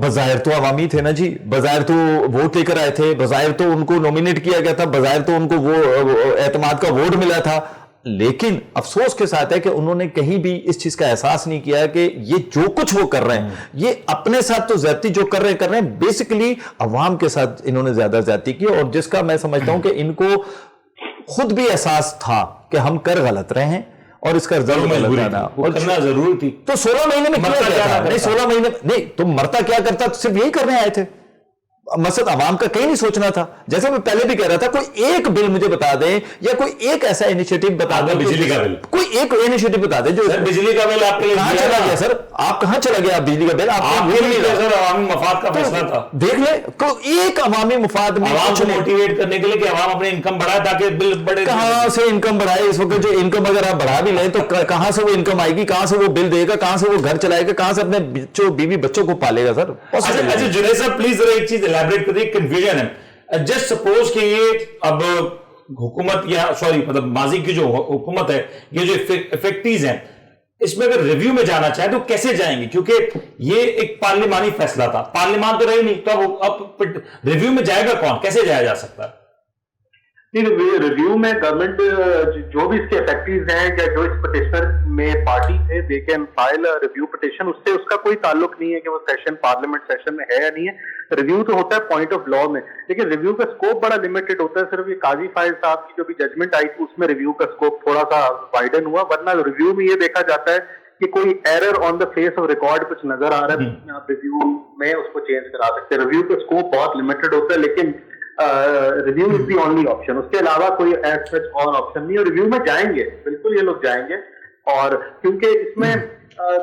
بظاہر تو عوامی تھے نا جی, بظاہر تو ووٹ لے کر آئے تھے, بظاہر تو ان کو نومینیٹ کیا گیا تھا, بظاہر تو ان کو وہ اعتماد کا ووٹ ملا تھا. लेकिन अफसोस के साथ है कि उन्होंने कहीं भी इस चीज का एहसास नहीं किया कि ये जो कुछ वो कर रहे हैं, ये अपने साथ तो ज्यादती जो कर रहे हैं, बेसिकली अवाम के साथ इन्होंने ज्यादा ज्यादती की, और जिसका मैं समझता हूं कि इनको खुद भी एहसास था कि हम कर गलत रहे हैं और इसका रिजल्ट गलत आना और करना जरूर थी। तो 16 महीने में किया क्या था? नहीं 16 महीने नहीं, तुम मरता क्या करता, सिर्फ यही करने आए थे। मकसद आवाम का कहीं नहीं सोचना था। जैसे मैं पहले भी कह रहा था, कोई एक बिल मुझे बता दें या कोई एक ऐसा इनिशिएटिव बता दें, बिजली का बिल, कोई एक इनिशिएटिव बता दें जो सर बिजली का बिल आपके लिए कहां चला गया सर? आप कहां चला गया बिजली का बिल? आपके लिए सर अवामी मफाद का फैसला था। देख ले, कोई एक अवामी मफाद में अवाम को मोटिवेट करने के लिए कि अवाम अपनी इनकम बढ़ाए ताकि बिल बढ़े। कहां से इनकम बढ़ाए? इस वक्त जो इनकम अगर आप बढ़ा भी लें तो कहां से वो इनकम आएगी, कहां से वो बिल देगा, कहां से वो घर चलाएगा, कहां से अपने बीवी बच्चों को पालेगा सर? अच्छा जुनैद साहब प्लीज जरा एक चीज एलैबोरेट करिए, कंफ्यूजन है। जस्ट सपोज कि ये अब हुकूमत या सॉरी मतलब माजी की जो हुकूमत है, ये जो इफेक्टीज हैं, इसमें अगर रिव्यू में जाना चाहे तो कैसे जाएंगे? क्योंकि ये एक पार्लिमानी फैसला था, पार्लिमान तो रही नहीं, तो अब रिव्यू में जाएगा कौन, कैसे जाया जा सकता है? रिव्यू में गवर्नमेंट जो भी इसके इफेक्टिव हैं या जो इस पिटिशनर में पार्टी थे, they can file review petition, उससे उसका कोई ताल्लुक नहीं है कि वो सेशन पार्लियामेंट सेशन में है या नहीं है। रिव्यू तो होता है पॉइंट ऑफ लॉ में, लेकिन रिव्यू का स्कोप बड़ा लिमिटेड होता है। सिर्फ ये काजी फाइल साहब की जो भी जजमेंट आई थी उसमें रिव्यू का स्कोप थोड़ा सा वाइडन हुआ, वरना रिव्यू में ये देखा जाता है कि कोई error on the face of record कुछ नजर आ रहा है, आप रिव्यू में उसको चेंज करा सकते हैं। रिव्यू का स्कोप बहुत लिमिटेड होता है, लेकिन review is the only option, उसके अलावा कोई एज सच और ऑप्शन नहीं है। रिव्यू में जाएंगे, बिल्कुल ये लोग जाएंगे, और क्योंकि इसमें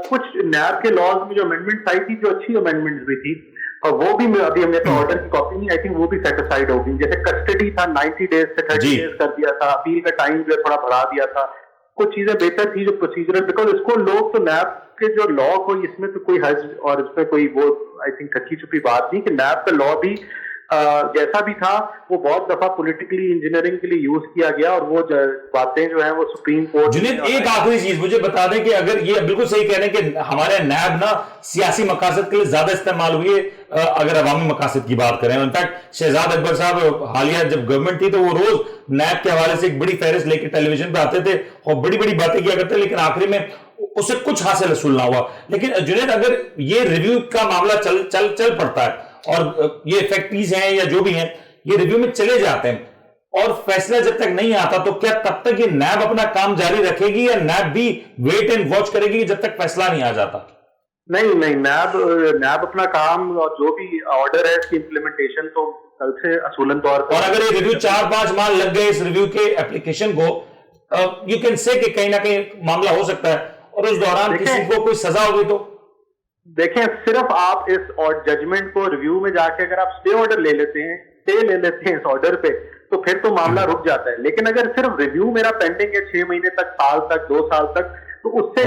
कुछ नैब के लॉज में जो अमेंडमेंट आई थी, जो अच्छी अमेंडमेंट भी थी, और वो भी अभी हमने तो ऑर्डर की कॉपी नहीं, आई थिंक वो भी सेटिस्फाइड होगी। जैसे कस्टडी था 90 डेज से 30 डेज कर दिया था, अपील का टाइम जो थोड़ा बढ़ा दिया था, कुछ चीजें बेहतर थी जो प्रोसीजरल, बिकॉज इसको लोग तो नैब के जो लॉ को, इसमें तो कोई हर्ज और इसमें कोई वो आई थिंक कच्ची छुपी बात नहीं कि नैब का लॉ भी जैसा भी था वो बहुत दफा पॉलिटिकली इंजीनियरिंग के लिए यूज किया गया, और वो बातें जो है वो सुप्रीम कोर्ट। जुनैद एक आखिरी चीज मुझे बता दें कि अगर ये बिल्कुल सही कह रहे हैं कि हमारे नैब ना सियासी मकासद के लिए ज्यादा इस्तेमाल हुई है, अगर अवामी मकासद की बात करें। इनफैक्ट शहजाद अकबर साहब हालिया जब गवर्नमेंट थी तो वो रोज नैब के हवाले से एक बड़ी फहरिस्त लेके टेलीविजन पे आते थे और बड़ी बड़ी बातें किया करते, लेकिन आखिरी में उसे कुछ हासिल रसूल ना हुआ। लेकिन जुनैद अगर ये रिव्यू का मामला चल पड़ता है और ये इफेक्टीज हैं या जो भी हैं, ये रिव्यू में चले जाते हैं और फैसला जब तक नहीं आता, तो क्या तब तक ये नैब अपना काम जारी रखेगी या नैब भी वेट एंड वॉच करेगी जब तक फैसला नहीं आ जाता? नहीं, नैब अपना काम और जो भी ऑर्डर है इसकी इंप्लीमेंटेशन तो कल से असूलन तौर पर। और अगर ये रिव्यू 4-5 माह लग गए इस रिव्यू के एप्लीकेशन को, यू कैन से कि कहीं ना कहीं मामला हो सकता है और उस दौरान किसी को कोई सजा होगी तो देखें, सिर्फ आप इस और जजमेंट को रिव्यू में जाके अगर आप स्टे ऑर्डर ले लेते हैं इस ऑर्डर पे, तो फिर तो मामला रुक जाता है। लेकिन अगर सिर्फ रिव्यू मेरा पेंडिंग है 6 महीने तक, साल तक, 2 साल तक, तो उससे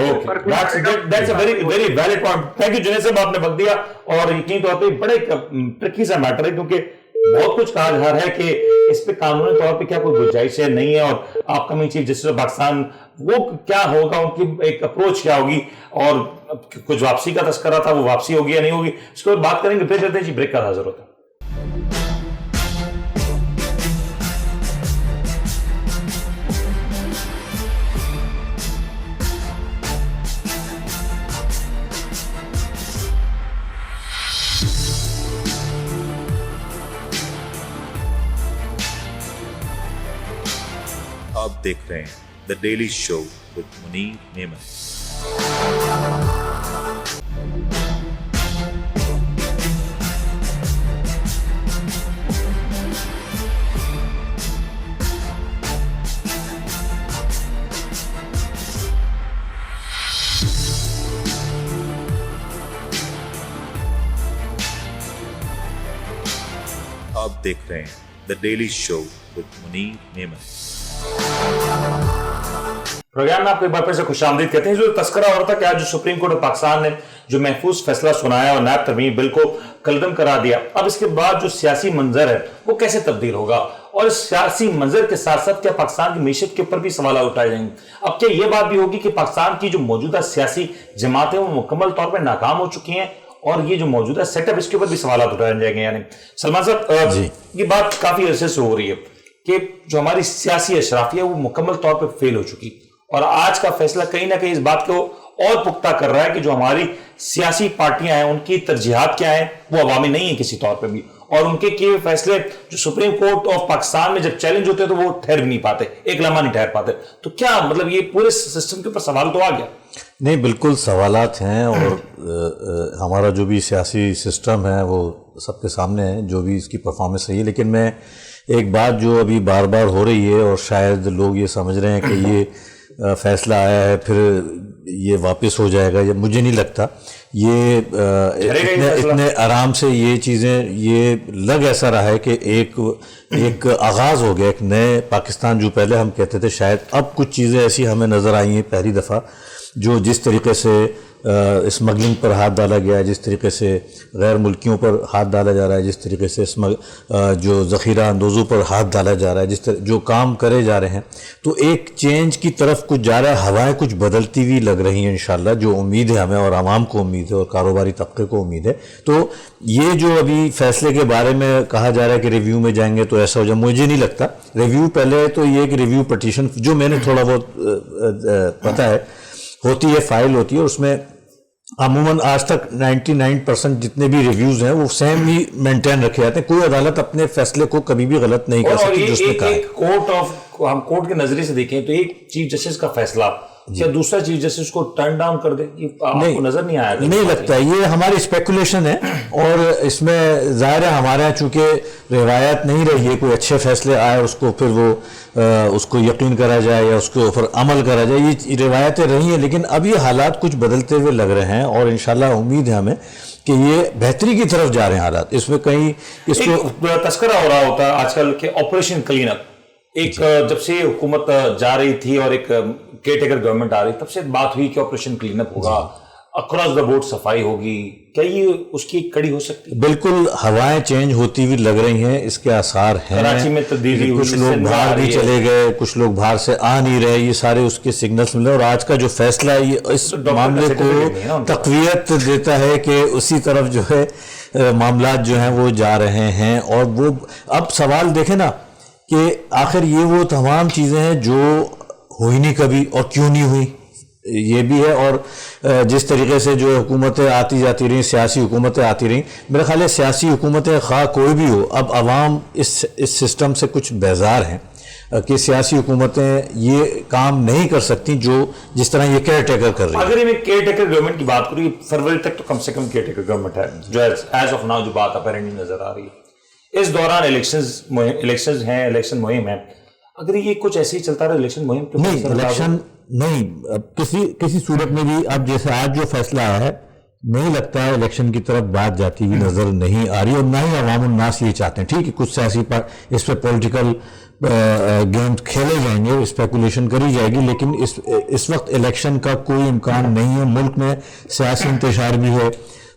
that's a very valid point. Thank you Junaid साहब, आपने वक्त दिया, और यकीन तौर पे बड़े ट्रिकी सा मैटर है क्योंकि बहुत कुछ कहा जा रहा है कि इस पे कानूनी तौर पे क्या कोई गुंजाइश है नहीं है, और आपका चीफ जस्टिस ऑफ पाकिस्तान वो क्या होगा, उनकी एक अप्रोच क्या होगी, और कुछ वापसी का तस्करा था, वो वापसी होगी या नहीं होगी, इसको बात करेंगे। फिर चलते हैं जी, ब्रेक का हाजिर होता है। आप देख रहे हैं the daily show with Munir Memon. आप देख रहे हैं the daily show with Munir Memon. Programme में आपको एक बार फिर से खुशामदीद कहते हैं। जो तस्करा हो रहा था कि आज सुप्रीम कोर्ट ऑफ पाकिस्तान ने जो महफूज फैसला सुनाया और नैब तरमीम बिल को कलदम करा दिया, अब इसके बाद जो सियासी मंजर है वो कैसे तब्दील होगा, और इस सियासी मंजर के साथ साथ क्या पाकिस्तान की मीशत के ऊपर भी सवाल उठाए जाएंगे। अब क्या ये बात भी होगी कि पाकिस्तान की जो मौजूदा सियासी जमातें वो मुकम्मल तौर पर नाकाम हो चुकी हैं, और ये जो मौजूदा सेटअप इसके ऊपर भी सवाल उठाए जाएंगे। यानी सलमान साहब, ये बात काफी अरसे से हो रही है کہ جو ہماری سیاسی اشرافیہ وہ مکمل طور پہ فیل ہو چکی، اور آج کا فیصلہ کہیں نہ کہیں اس بات کو اور پختہ کر رہا ہے کہ جو ہماری سیاسی پارٹیاں ہیں ان کی ترجیحات کیا ہیں، وہ عوامی نہیں ہیں کسی طور پہ بھی، اور ان کے کیے فیصلے جو سپریم کورٹ آف پاکستان میں جب چیلنج ہوتے ہیں تو وہ ٹھہر بھی نہیں پاتے، ایک لمحہ نہیں ٹھہر پاتے. تو کیا مطلب یہ پورے سسٹم کے اوپر سوال تو آ گیا؟ نہیں، بالکل سوالات ہیں، اور ہمارا جو بھی سیاسی سسٹم ہے وہ سب کے سامنے ہے، جو بھی اس کی پرفارمنس رہی ہے. لیکن میں ایک بات جو ابھی بار بار ہو رہی ہے اور شاید لوگ یہ سمجھ رہے ہیں کہ یہ فیصلہ آیا ہے پھر یہ واپس ہو جائے گا، یا مجھے نہیں لگتا یہ اتنے آرام سے یہ چیزیں، یہ لگ ایسا رہا ہے کہ ایک آغاز ہو گیا ایک نئے پاکستان. جو پہلے ہم کہتے تھے شاید اب کچھ چیزیں ایسی ہمیں نظر آئی ہیں پہلی دفعہ، جو جس طریقے سے اسمگلنگ پر ہاتھ ڈالا گیا ہے، جس طریقے سے غیر ملکیوں پر ہاتھ ڈالا جا رہا ہے، جس طریقے سے جو ذخیرہ اندوزوں پر ہاتھ ڈالا جا رہا ہے، جس طرح جو کام کرے جا رہے ہیں، تو ایک چینج کی طرف کچھ جا رہا ہے. ہوائیں کچھ بدلتی ہوئی لگ رہی ہیں انشاءاللہ، جو امید ہے ہمیں، اور عوام کو امید ہے اور کاروباری طبقے کو امید ہے. تو یہ جو ابھی فیصلے کے بارے میں کہا جا رہا ہے کہ ریویو میں جائیں گے تو ایسا ہو جائے، مجھے نہیں لگتا. ریویو پہلے تو یہ کہ ریویو پٹیشن جو میں نے تھوڑا بہت پتہ ہے ہوتی ہے، فائل ہوتی ہے، اس میں عموماً آج تک 99% جتنے بھی ریویوز ہیں وہ سیم ہی مینٹین رکھے جاتے ہیں. کوئی عدالت اپنے فیصلے کو کبھی بھی غلط نہیں کر سکتی جو اس نے کہا. ہم کورٹ کے نظریے سے دیکھیں تو ایک چیف جسٹس کا فیصلہ یا دوسرا چیف جسٹس کو ٹرن ڈاؤن کر دے، یہ آپ کو نظر نہیں آیا؟ نہیں لگتا، یہ ہماری اسپیکولیشن ہے، اور اس میں ظاہر ہے ہمارے یہاں چونکہ روایت نہیں رہی ہے کوئی اچھے فیصلے آئے اس کو پھر وہ اس کو یقین کرا جائے یا اس کے اوپر عمل کرا جائے، یہ روایتیں رہی ہیں. لیکن اب یہ حالات کچھ بدلتے ہوئے لگ رہے ہیں، اور انشاءاللہ امید ہے ہمیں کہ یہ بہتری کی طرف جا رہے ہیں حالات. اس میں کہیں اس کو تذکرہ ہو رہا ہوتا ہے آج کل کہ آپریشن کلین اپ، ایک جب سے حکومت جا رہی تھی اور ایک کیئر ٹیکر گورنمنٹ آ رہی تب سے بات ہوئی کہ آپریشن کلین اپ ہوگا، اکراس دا بورڈ صفائی ہوگی. کیا یہ اس کی کڑی ہو سکتی ہے؟ بالکل ہوائیں چینج ہوتی ہوئی لگ رہی ہیں، اس کے آثار ہیں. کراچی میں تبدیلی ہوئی، کچھ لوگ باہر بھی چلے گئے، کچھ لوگ باہر سے آ نہیں رہے، یہ سارے اس کے سگنلز مل رہے ہیں. اور آج کا جو فیصلہ ہے یہ اس معاملے کو تقویت دیتا ہے کہ اسی طرف جو ہے معاملات جو ہیں وہ جا رہے ہیں. اور وہ اب سوال دیکھیں نا کہ آخر یہ وہ تمام چیزیں ہیں جو ہوئی نہیں کبھی، اور کیوں نہیں ہوئی یہ بھی ہے. اور جس طریقے سے جو حکومتیں آتی جاتی رہیں، سیاسی حکومتیں آتی رہیں، میرا خیال ہے سیاسی حکومتیں خواہ کوئی بھی ہو، اب عوام اس سسٹم سے کچھ بیزار ہیں کہ سیاسی حکومتیں یہ کام نہیں کر سکتی جو جس طرح یہ کیئر ٹیکر کر رہی ہے. اگر میں کیئر ٹیکر گورنمنٹ کی بات کروں، فروری تک تو کم سے کم کیئر ٹیکر گورنمنٹ ہے جو ایز آف ناؤ جو بات اپیرنٹلی نظر آ رہی ہے. اس دوران الیکشنز ہیں، الیکشن مہم ہے. اگر یہ کچھ ایسے ہی چلتا رہا الیکشن مہم تو نہیں، الیکشن نہیں، کسی صورت میں بھی اب جیسے آج جو فیصلہ آیا ہے نہیں لگتا ہے الیکشن کی طرف بات جاتی ہوئی نظر نہیں آ رہی، اور نہ ہی عوام الناس یہ چاہتے ہیں. ٹھیک ہے، کچھ سیاسی اس پہ پولیٹیکل گیم کھیلے جائیں گے، اسپیکولیشن کری جائے گی، لیکن اس وقت الیکشن کا کوئی امکان نہیں ہے. ملک میں سیاسی انتشار بھی ہے،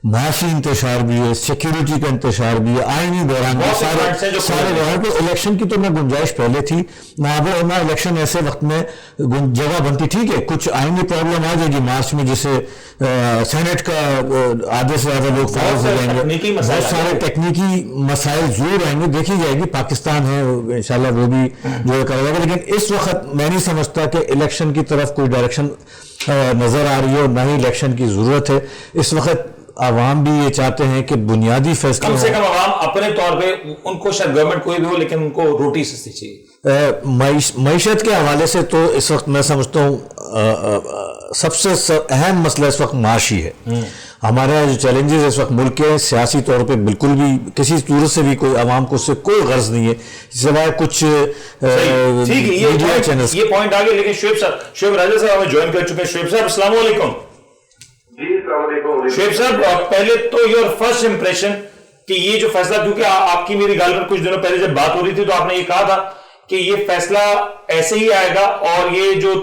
معاشی انتشار بھی ہے، سیکیورٹی کا انتشار بھی ہے، آئینی بحران بھی، سارے بحران. تو الیکشن کی تو نہ گنجائش پہلے تھی نہ الیکشن ایسے وقت میں جگہ بنتی. ٹھیک ہے، کچھ آئینی پرابلم آ جائے گی مارچ میں، جسے سینٹ کا آدھے سے زیادہ لوگ فارغ ہو جائیں گے، بہت سارے تکنیکی مسائل ضرور آئیں گے، دیکھی جائے گی. پاکستان ہے انشاءاللہ وہ بھی جو ہے کرے گا. لیکن اس وقت میں نہیں سمجھتا کہ الیکشن کی طرف کوئی ڈائریکشن نظر آ رہی ہے، اور نہ ہی الیکشن کی ضرورت ہے. اس وقت عوام بھی یہ چاہتے ہیں کہ بنیادی فیصلے کم سے کم عوام اپنے طور پہ، ان کو شاید گورنمنٹ کوئی بھی ہو لیکن ان کو روٹی سستی چاہیے. معیشت کے حوالے سے تو اس وقت میں سمجھتا ہوں سب سے اہم مسئلہ اس وقت معاشی ہے. ہمارے جو چیلنجز اس وقت ملک کے سیاسی طور پہ بالکل بھی کسی صورت سے بھی کوئی عوام کو اس سے کوئی غرض نہیں ہے سوائے کچھ میڈیا چینلز. یہ پوائنٹ آگے، لیکن شعیب راجہ صاحب ہمیں جوائن کر چکے ہیں. شعیب صاحب السلام علیکم. شعیب صاحب پہلے تو یور فرسٹ امپریشن کہ یہ جو فیصلہ، کیونکہ آپ کی میری گال پر کچھ دنوں پہلے جب بات ہو رہی تھی تو آپ نے یہ کہا تھا کہ یہ فیصلہ ایسے ہی آئے گا اور یہ جو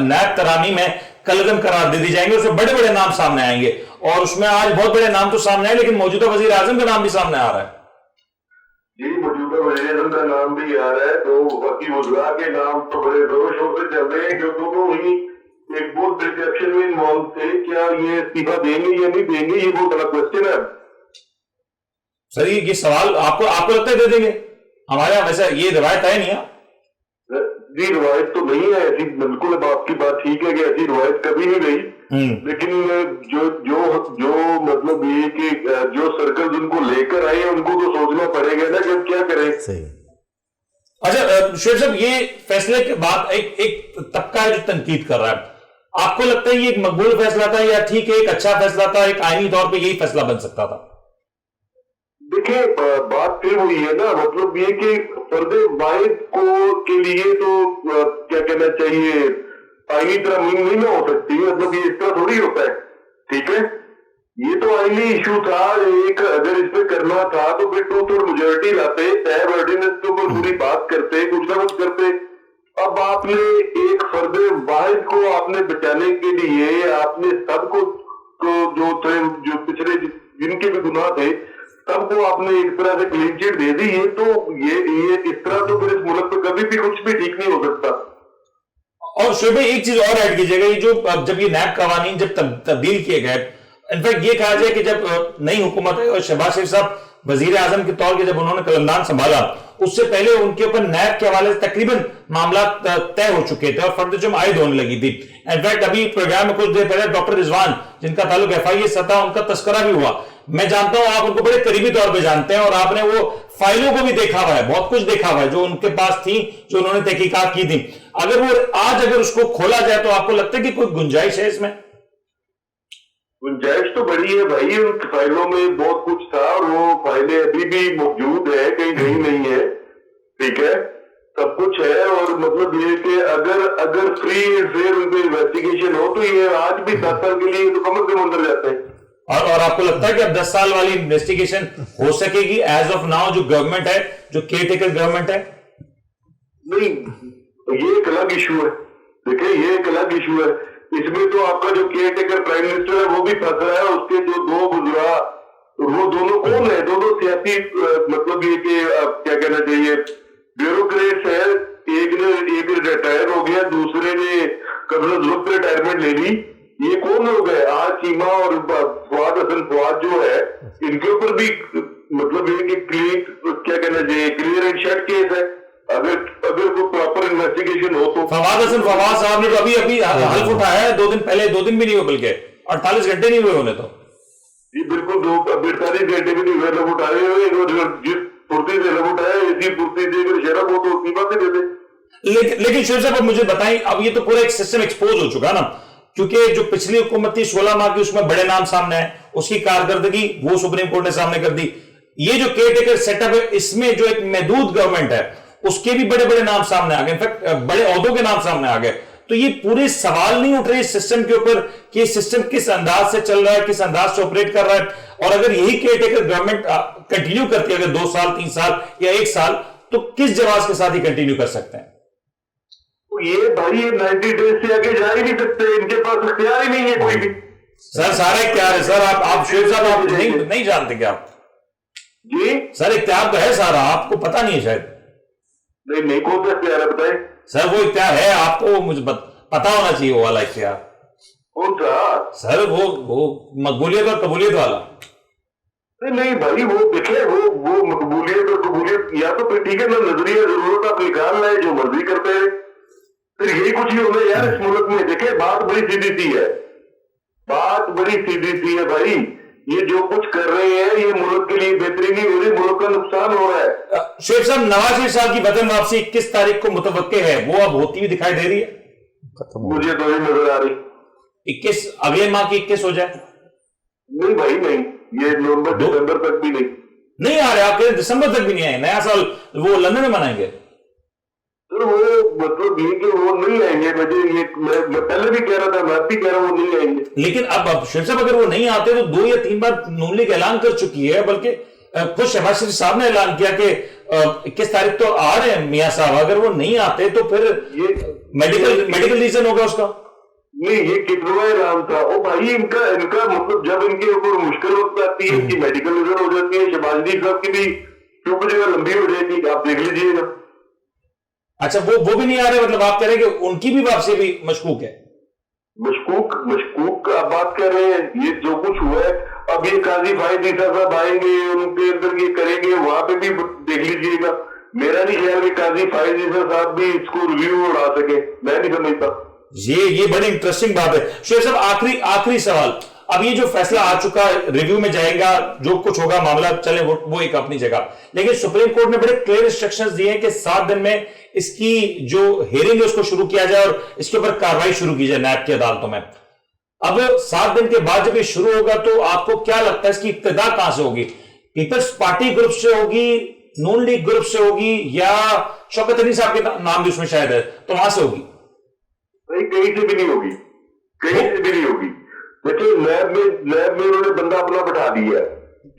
نیب ترامیم ہے کالعدم قرار دے دی جائیں گے، اس میں بڑے بڑے نام سامنے آئیں گے، اور اس میں آج بہت بڑے نام تو سامنے آئے لیکن موجودہ وزیر اعظم کا نام بھی سامنے آ رہا ہے. جی، موجودہ وزیر اعظم کا نام بھی آ رہا ہے، تو باقی وزراء کے نام تو بڑے زور شور سے چل رہے ہیں، جو دونوں ہی ایک بہت ڈسپشن میں انوالو تھے. کیا یہ استعفا دیں گے یا نہیں دیں گے، یہ بہت بڑا کوشچن ہے. سر یہ سوال آپ کو لگتا ہے دے دیں گے؟ ہمارے یہاں ویسے یہ روایت ہے نہیں. जी रवायत तो नहीं है ऐसी, बिल्कुल अब आपकी बात ठीक है कि ऐसी रवायत कभी नहीं रही, लेकिन जो मतलब ये कि जो सर्कल जिनको लेकर आए हैं उनको तो सोचना पड़ेगा ना कि अब क्या करें। सही। अच्छा शुएब साहब, ये फैसले के बाद एक तबका है जो तनकीद कर रहा है, आपको लगता है ये एक मकबूल फैसला था या ठीक है एक अच्छा फैसला था, एक आईनी तौर पे यही फैसला बन सकता था? देखिए बात फिर वही है ना, मतलब ये कि फर्दे वाहिद को के लिए तो क्या कहना चाहिए, आईनी तरह नहीं ना हो सकती, मतलब ये इस तरह थोड़ी होता है, ठीक है। ये तो आईनी इशू था एक, अगर इस पे करना था तो फिर टू थर्ड मेजोरिटी लाते, टैब ऑर्डिनेंस के ऊपर पूरी बात करते, कुछ ना कुछ करते। अब आपने एक फर्दे वाहिद को आपने बचाने के लिए आपने सबको जो थे, जो पिछले जिनके भी गुनाह थे सबको आपने एक तरह से क्लीन चिट दे दी है, तो ये इस तरह तो फिर इस मुल्क पे कभी भी कुछ भी ठीक नहीं हो सकता। और शुएब भाई एक चीज और ऐड कीजिएगा, ये जो जब ये नैब कवानीन जब तब्दील किए गए, इनफैक्ट ये कहा जाए कि जब नई हुकूमत है और शहबाज शरीफ साहब वजीर आजम के तौर के जब उन्होंने कलमदान संभाला, उससे पहले उनके ऊपर नैब के हवाले से तकरीबन मामला तय हो चुके थे और फर्द जुर्म आयद होने लगी थी। इनफैक्ट अभी प्रोग्राम में कुछ देर पहले डॉक्टर रिजवान जिनका ताल्लुक FIA से था, उनका तस्करा भी हुआ। मैं जानता हूं आप उनको बड़े करीबी तौर पे जानते हैं और आपने वो फाइलों को भी देखा हुआ है, बहुत कुछ देखा हुआ है जो उनके पास थी, जो उन्होंने तहकीकात की थी। अगर उसको खोला जाए तो आपको लगता है कि कोई गुंजाइश है इसमें? गुंजाइश तो बड़ी है भाई, उन फाइलों में बहुत कुछ था और वो फाइलें अभी भी मौजूद है, कहीं नहीं है, ठीक है, सब कुछ है। और मतलब ये कि अगर फ्री एंड फेयर उन पे इन्वेस्टिगेशन हो तो ये आज भी 10 साल के लिए तो कम से कम अंदर जाते हैं। और आपको लगता है कि अब 10 साल वाली इन्वेस्टिगेशन हो सकेगी एज ऑफ नाउ जो गवर्नमेंट है, जो केयर टेकर गवर्नमेंट है? नहीं, ये एक अलग इशू है, देखिए ये एक अलग इशू है। इसमें तो आपका जो केयर टेकर प्राइम मिनिस्टर है वो भी फंस रहा है, उसके जो दो गुजरा वो दोनों कौन है, दोनों सियासी मतलब ये कि क्या कहना चाहिए ब्यूरोक्रेट्स है, एक रिटायर हो गया, दूसरे ने कब्ल रिटायरमेंट ले ली। ये कौन लोग है? आज चीमा और फवाद हसन फवाद जो है, इनके ऊपर भी मतलब ये कि क्या कहना चाहिए क्लियर एंड शट केस है। अगर कोई प्रॉपर इन्वेस्टिगेशन हो तो फवाद हसन फवाद साहब ने तो अभी हल्फ उठाया है, 2 दिन पहले, 2 दिन भी नहीं हुए बल्कि 48 घंटे नहीं हुए होने तो। जी बिल्कुल, 48 घंटे भी नहीं हुए, लब उठा रहे हुए, जिस फुर्ती से लब उठाया इसी फुर्ती से अगर शराब हो तो कीमत दे दे। लेकिन शुएब साहब मुझे बताएं, अब ये तो पूरा एक सिस्टम एक्सपोज हो चुका ना, क्योंकि जो पिछली हुकूमत थी 16 माह की, उसमें बड़े नाम सामने आए, उसकी कारकर्दगी वो सुप्रीम कोर्ट ने सामने कर दी। ये जो केयर टेकर सेटअप है, इसमें जो एक महदूद गवर्नमेंट है उसके भी बड़े बड़े नाम सामने आ गए, इनफैक्ट बड़े ओहदों के नाम सामने आ गए। तो ये पूरे सवाल नहीं उठ रहे इस सिस्टम के ऊपर कि सिस्टम किस अंदाज से चल रहा है, किस अंदाज से ऑपरेट कर रहा है, और अगर यही केयर टेकर गवर्नमेंट कंटिन्यू करती है अगर 2 साल 3 साल या 1 साल, तो किस जवाब के साथ ही कंटिन्यू कर सकते हैं? ये भाई 90 डेज से आगे जा ही नहीं सकते, इनके पास इख्तियार ही नहीं है कोई भी। सर सारा इख्तियार है सर, आप शुएब साहब आप नहीं जानते क्या? जी सर इख्तियार तो है सारा, आपको पता नहीं है शायद। नहीं कौन सा इख्तियार है बताए? सर वो इख्तियार है, आपको मुझे पता होना चाहिए वो वाला इख्तियार। कौन सा? सर वो मकबूलियत और कबूलियत वाला। नहीं भाई, वो देखिए वो मकबूलियत और कबूलियत या तो फिर ठीक है ना, नजरिया जरूरत आप निकाल रहे जो मर्जी करते हैं, फिर यही कुछ ही होगा यार इस मुल्क में। देखिए बात बड़ी सीधी सी है, बात बड़ी सीधी सी है भाई, ये जो कुछ कर रहे हैं ये मुल्क के लिए बेहतरी नहीं हो रही, मुल्क का नुकसान हो रहा है। शुएब साहब, नवाज शरीफ साहब की वतन वापसी 21 तारीख को मुतवक्के है, वो अब होती हुई दिखाई दे रही है? मुझे तो नहीं नजर आ रही। 21 अगले माह की 21 हो जाए? नहीं भाई नहीं, ये नवंबर दिसंबर तक भी नहीं आ रहे, आप कह रहे दिसंबर तक भी नहीं आए, नया साल वो लंदन में मनाएंगे? सर वो मतलब ये कि वो नहीं आएंगे, मैं पहले भी कह रहा था, मैं भी कह रहा हूँ वो नहीं आएंगे। लेकिन अब शुएब साहब अगर वो नहीं आते तो 2 या 3 बार नून लीग ऐलान कर चुकी है, बल्कि खुद शहबाज शरीफ साहब ने ऐलान किया कि 21 तारीख तो आ रहे हैं मियां साहब, अगर वो नहीं आते तो फिर ये मेडिकल रीजन होगा उसका। नहीं, ये कितना ऐलान था ओ भाई, इनका मतलब जब इनके ऊपर मुश्किल वक्त आती है, इनकी मेडिकल रीजन हो जाती है। शहबाज शरीफ साहब की भी क्योंकि जगह लंबी हो जाएगी, आप देख लीजिएगा। अच्छा, वो भी नहीं आ रहे, मतलब आप कह रहे हैं कि उनकी भी वापसी भी मशकूक है? मशकूक आप बात कर रहे हैं, ये जो कुछ हुआ है, अब ये काजी फायद ईसा साहब आएंगे, उनके अंदर ये करेंगे, वहां पे भी देख लीजिएगा मेरा नहीं ख्याल कि काजी फाइज साहब भी इसको रिव्यू उड़ा सके, मैं नहीं समझता। ये बड़ी इंटरेस्टिंग बात है। शुएब साहब, आखिरी सवाल, अब ये जो फैसला आ चुका है, रिव्यू में जाएगा, जो कुछ होगा मामला चले वो एक अपनी जगह, लेकिन सुप्रीम कोर्ट ने बड़े क्लियर इंस्ट्रक्शंस दिए हैं कि 7 दिन में इसकी जो हियरिंग है उसको शुरू किया जाए और इसके ऊपर कार्रवाई शुरू की जाए नैब की अदालतों में। अब 7 दिन के बाद जब ये शुरू होगा तो आपको क्या लगता है इसकी इब्तिदा कहां से होगी? पीपल्स पार्टी ग्रुप से होगी, नून लीग ग्रुप से होगी, या शौकत अली साहब के नाम भी उसमें शायद है, तो वहां से होगी? नहीं, कहीं से भी नहीं होगी, कहीं से भी नहीं होगी। देखिए लैब में उन्होंने बंदा अपना बैठा दिया है,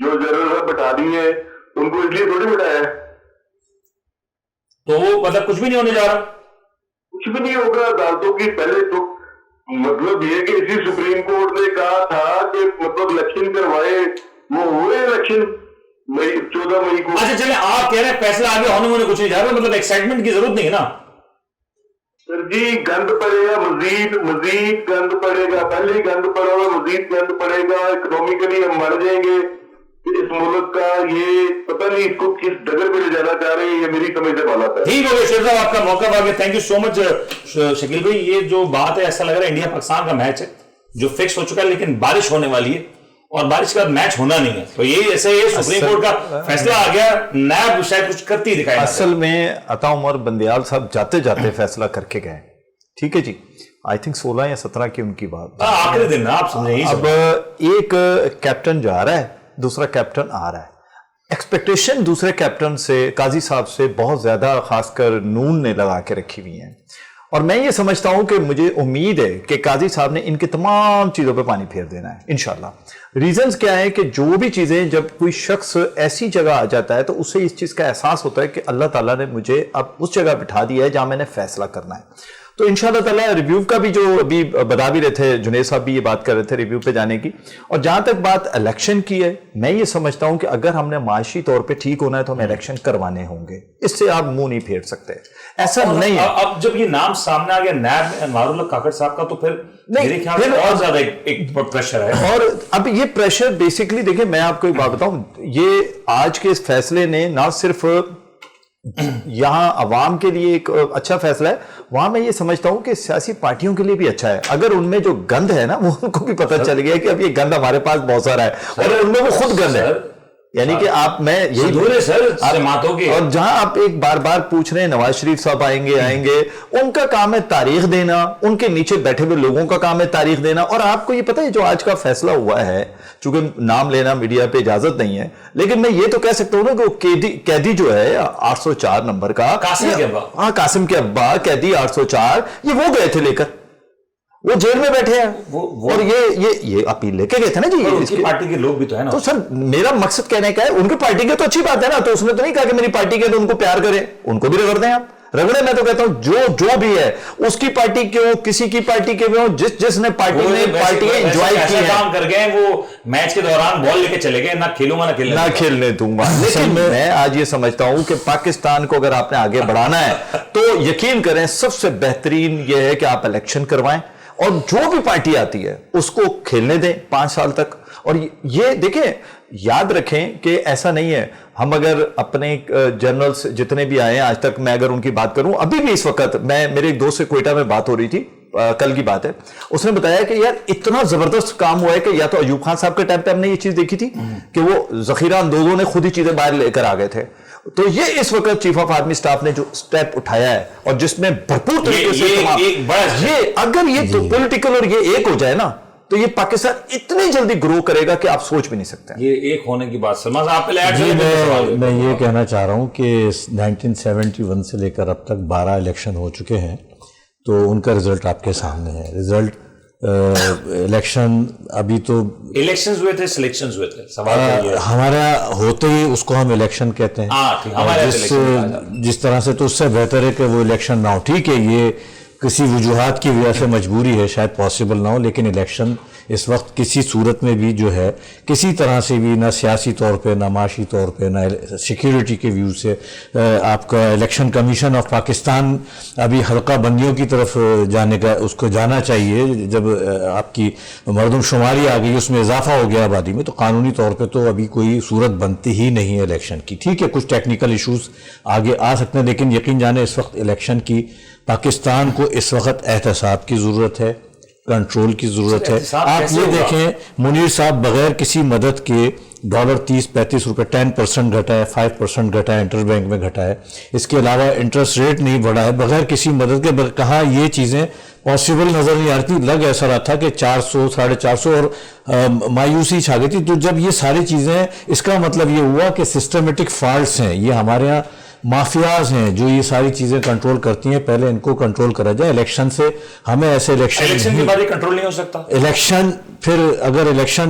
जो जनरल साहब बैठा दिए हैं, उनको इसलिए थोड़ी बैठाया है। तो वो मतलब कुछ भी नहीं होने जा रहा, कुछ भी नहीं होगा अदालतों की। पहले तो मतलब ये कि इसी सुप्रीम कोर्ट ने कहा था कि मतलब इलेक्शन करवाए, वो हुए इलेक्शन 14 मई को। अच्छा चले, आप कह रहे हैं फैसला आगे होने कुछ नहीं जा रहा, मतलब एक्साइटमेंट की जरूरत नहीं है ना सर जी? गंद पड़ेगा, मजीद गंद पड़ेगा, पहले ही गंद पड़ा हुआ, मजीद गंद पड़ेगा, इकोनॉमिकली हम मर जाएंगे इस मुल्क का। ये पता नहीं इसको किस डगर पे ले जाना चाह रहे हैं, ये मेरी समझ से बात है। ठीक हो गया शेर साहब, आपका मौका आ गया, thank you so much Shakeel भाई। ये जो बात है, ऐसा लग रहा है इंडिया पाकिस्तान का मैच है जो फिक्स हो चुका है, लेकिन बारिश होने वाली है और बारिश के बाद मैच होना नहीं है, तो ये ऐसे ये सुप्रीम कोर्ट का फैसला आ गया, नैब शायद कुछ करती दिखाई। असल में अता उमर बंदियाल साहब जाते जाते फैसला करके गए, ठीक है जी। आई थिंक 16 या 17 की उनकी बात, आखिरी दिन ना, आप समझे। अब एक कैप्टन जा रहा है, दूसरा कैप्टन आ रहा है। एक्सपेक्टेशन दूसरे कैप्टन से, काजी साहब से बहुत ज्यादा खासकर नून ने लगा के रखी हुई है, और मैं ये समझता हूं कि मुझे उम्मीद है कि काजी साहब ने इनके तमाम चीजों पे पानी फेर देना है इंशाल्लाह। रीजंस क्या है कि जो भी चीजें, जब कोई शख्स ऐसी जगह आ जाता है तो उससे इस चीज का एहसास होता है कि अल्लाह ताला ने मुझे अब उस जगह बिठा दिया है जहां मैंने फैसला करना है। तो इंशाल्लाह ताला रिव्यू का भी, जो अभी बता भी रहे थे जुनेद साहब भी ये बात कर रहे थे रिव्यू पे जाने की, और जहां तक बात इलेक्शन की है, मैं ये समझता हूं कि अगर हमने माशी तौर पे ठीक होना है तो हमें इलेक्शन करवाने होंगे, इससे आप मुंह नहीं फेर सकते, ऐसा नहीं है। अब जब ये नाम सामने आ गया नैब में अनवारुल्लाह काकड़ साहब का, तो फिर मेरे ख्याल से और ज्यादा एक प्रेशर है। और अब ये प्रेशर बेसिकली देखिए, मैं आपको एक बात बताऊं, ये आज के इस फैसले ने ना सिर्फ यहां अवाम के लिए एक अच्छा फैसला है, वहां मैं ये समझता हूं कि सियासी पार्टियों के लिए भी अच्छा है। अगर उनमें जो गंद है ना, वो उनको भी पता चल गया कि अब ये गंद हमारे पास बहुत सारा है, और उनमें वो खुद गंद है, यानी कि आप, मैं यही दूर है सर समातों की। और जहां आप एक बार बार पूछ रहे हैं नवाज शरीफ साहब आएंगे, उनका काम है तारीख देना, उनके नीचे बैठे हुए लोगों का काम है तारीख देना। और आपको ये पता है जो आज का फैसला हुआ है, चूंकि नाम लेना मीडिया पे इजाजत नहीं है, लेकिन मैं ये तो कह सकता हूं ना कि वो कैदी जो है 804 नंबर का, कासिम के अब्बा कैदी 804, ये वो गए थे लेकर, वो जेल में बैठे हैं और ये अपील लेके गए थे ना जी, इसकी पार्टी के लोग भी तो है ना। तो सर मेरा मकसद कहने का है, उनकी पार्टी के तो अच्छी बात है ना, तो उसने तो नहीं कहा कि मेरी पार्टी के तो उनको प्यार करें, उनको भी रगड़ दें आप, रगड़े। मैं तो कहता हूं जो भी है उसकी पार्टी क्यों, किसी की पार्टी के हो, जिसने पार्टी में पार्टी एंजॉय की है, काम कर गए, वो मैच के दौरान बॉल लेके चले गए, ना खेलूंगा ना खेलने दूंगा। लेकिन मैं आज ये समझता हूं कि पाकिस्तान को अगर आपने आगे बढ़ाना है तो यकीन करें सबसे बेहतरीन ये है कि आप इलेक्शन करवाएं, और जो भी पार्टी आती है उसको खेलने दें 5 साल तक। और ये देखें, याद रखें कि ऐसा नहीं है, हम अगर अपने जनरल्स जितने भी आए हैं आज तक, मैं अगर उनकी बात करूं, अभी भी इस वक्त मेरे एक दोस्त से क्वेटा में बात हो रही थी, कल की बात है, उसने बताया कि यार इतना जबरदस्त काम हुआ है कि या तो अयूब खान साहब के टाइम पे हमने ये चीज देखी थी कि वो जखीरा अंदोजों ने खुद ही चीजें बाहर लेकर आ गए थे, तो ये इस वक्त चीफ ऑफ आर्मी स्टाफ ने जो स्टेप उठाया है और जिसमें भरपूर तरीके से ये अगर ये तो पॉलिटिकल और ये एक हो जाए ना, तो ये पाकिस्तान इतनी जल्दी ग्रो करेगा कि आप सोच भी नहीं सकते। ये एक होने की बात सलमान साहब पहले ऐड जी, मैं ये कहना चाह रहा हूं कि 1971 से लेकर अब तक 12 इलेक्शन हो चुके हैं, तो उनका रिजल्ट आपके सामने है। रिजल्ट इलेक्शन अभी तो इलेक्शंस हुए थे, सिलेक्शंस हुए थे, सवाल हमारा होते ही उसको हम इलेक्शन कहते हैं। जिस तरह से तो उससे बेहतर है कि वो इलेक्शन ना हो। ठीक है, ये किसी वजूहात की वजह से मजबूरी है, शायद पॉसिबल ना हो, लेकिन इलेक्शन इस वक्त किसी सूरत में भी जो है किसी तरह से भी, ना सियासी तौर पे, ना माशी तौर पे, ना सिक्योरिटी के व्यू से, आपका इलेक्शन कमीशन ऑफ पाकिस्तान अभी हल्का बंदियों की तरफ जाने का, उसको जाना चाहिए। जब आपकी मरदमशुमारी आ गई, उसमें इजाफा हो गया आबादी में, तो कानूनी तौर पे तो अभी कोई सूरत बनती ही नहीं है इलेक्शन की। ठीक है, कुछ टेक्निकल इशूज़ आगे आ सकते हैं, लेकिन यकीन जाने इस वक्त इलेक्शन की पाकिस्तान को इस वक्त एहतसाब की ज़रूरत है, कंट्रोल की ज़रूरत है। आप ये देखें, मुनीर साहब बगैर किसी मदद के $30-35 रुपए 10% घटा है, 5% घटा है, इंटर बैंक में घटा है। इसके अलावा इंटरेस्ट रेट नहीं बढ़ा है, बगैर किसी मदद के। कहाँ ये चीज़ें पॉसिबल नज़र नहीं आ रही थी, लग ऐसा रहा था कि 400, 450 और मायूसी छा गई थी। तो जब ये सारी चीज़ें, इसका मतलब ये हुआ कि सिस्टमेटिक फॉल्ट्स हैं, ये हमारे यहाँ माफियाज हैं जो ये सारी चीजें कंट्रोल करती हैं, पहले इनको कंट्रोल करा जाए। इलेक्शन से हमें ऐसे इलेक्शन के बाद कंट्रोल नहीं हो सकता। इलेक्शन फिर अगर इलेक्शन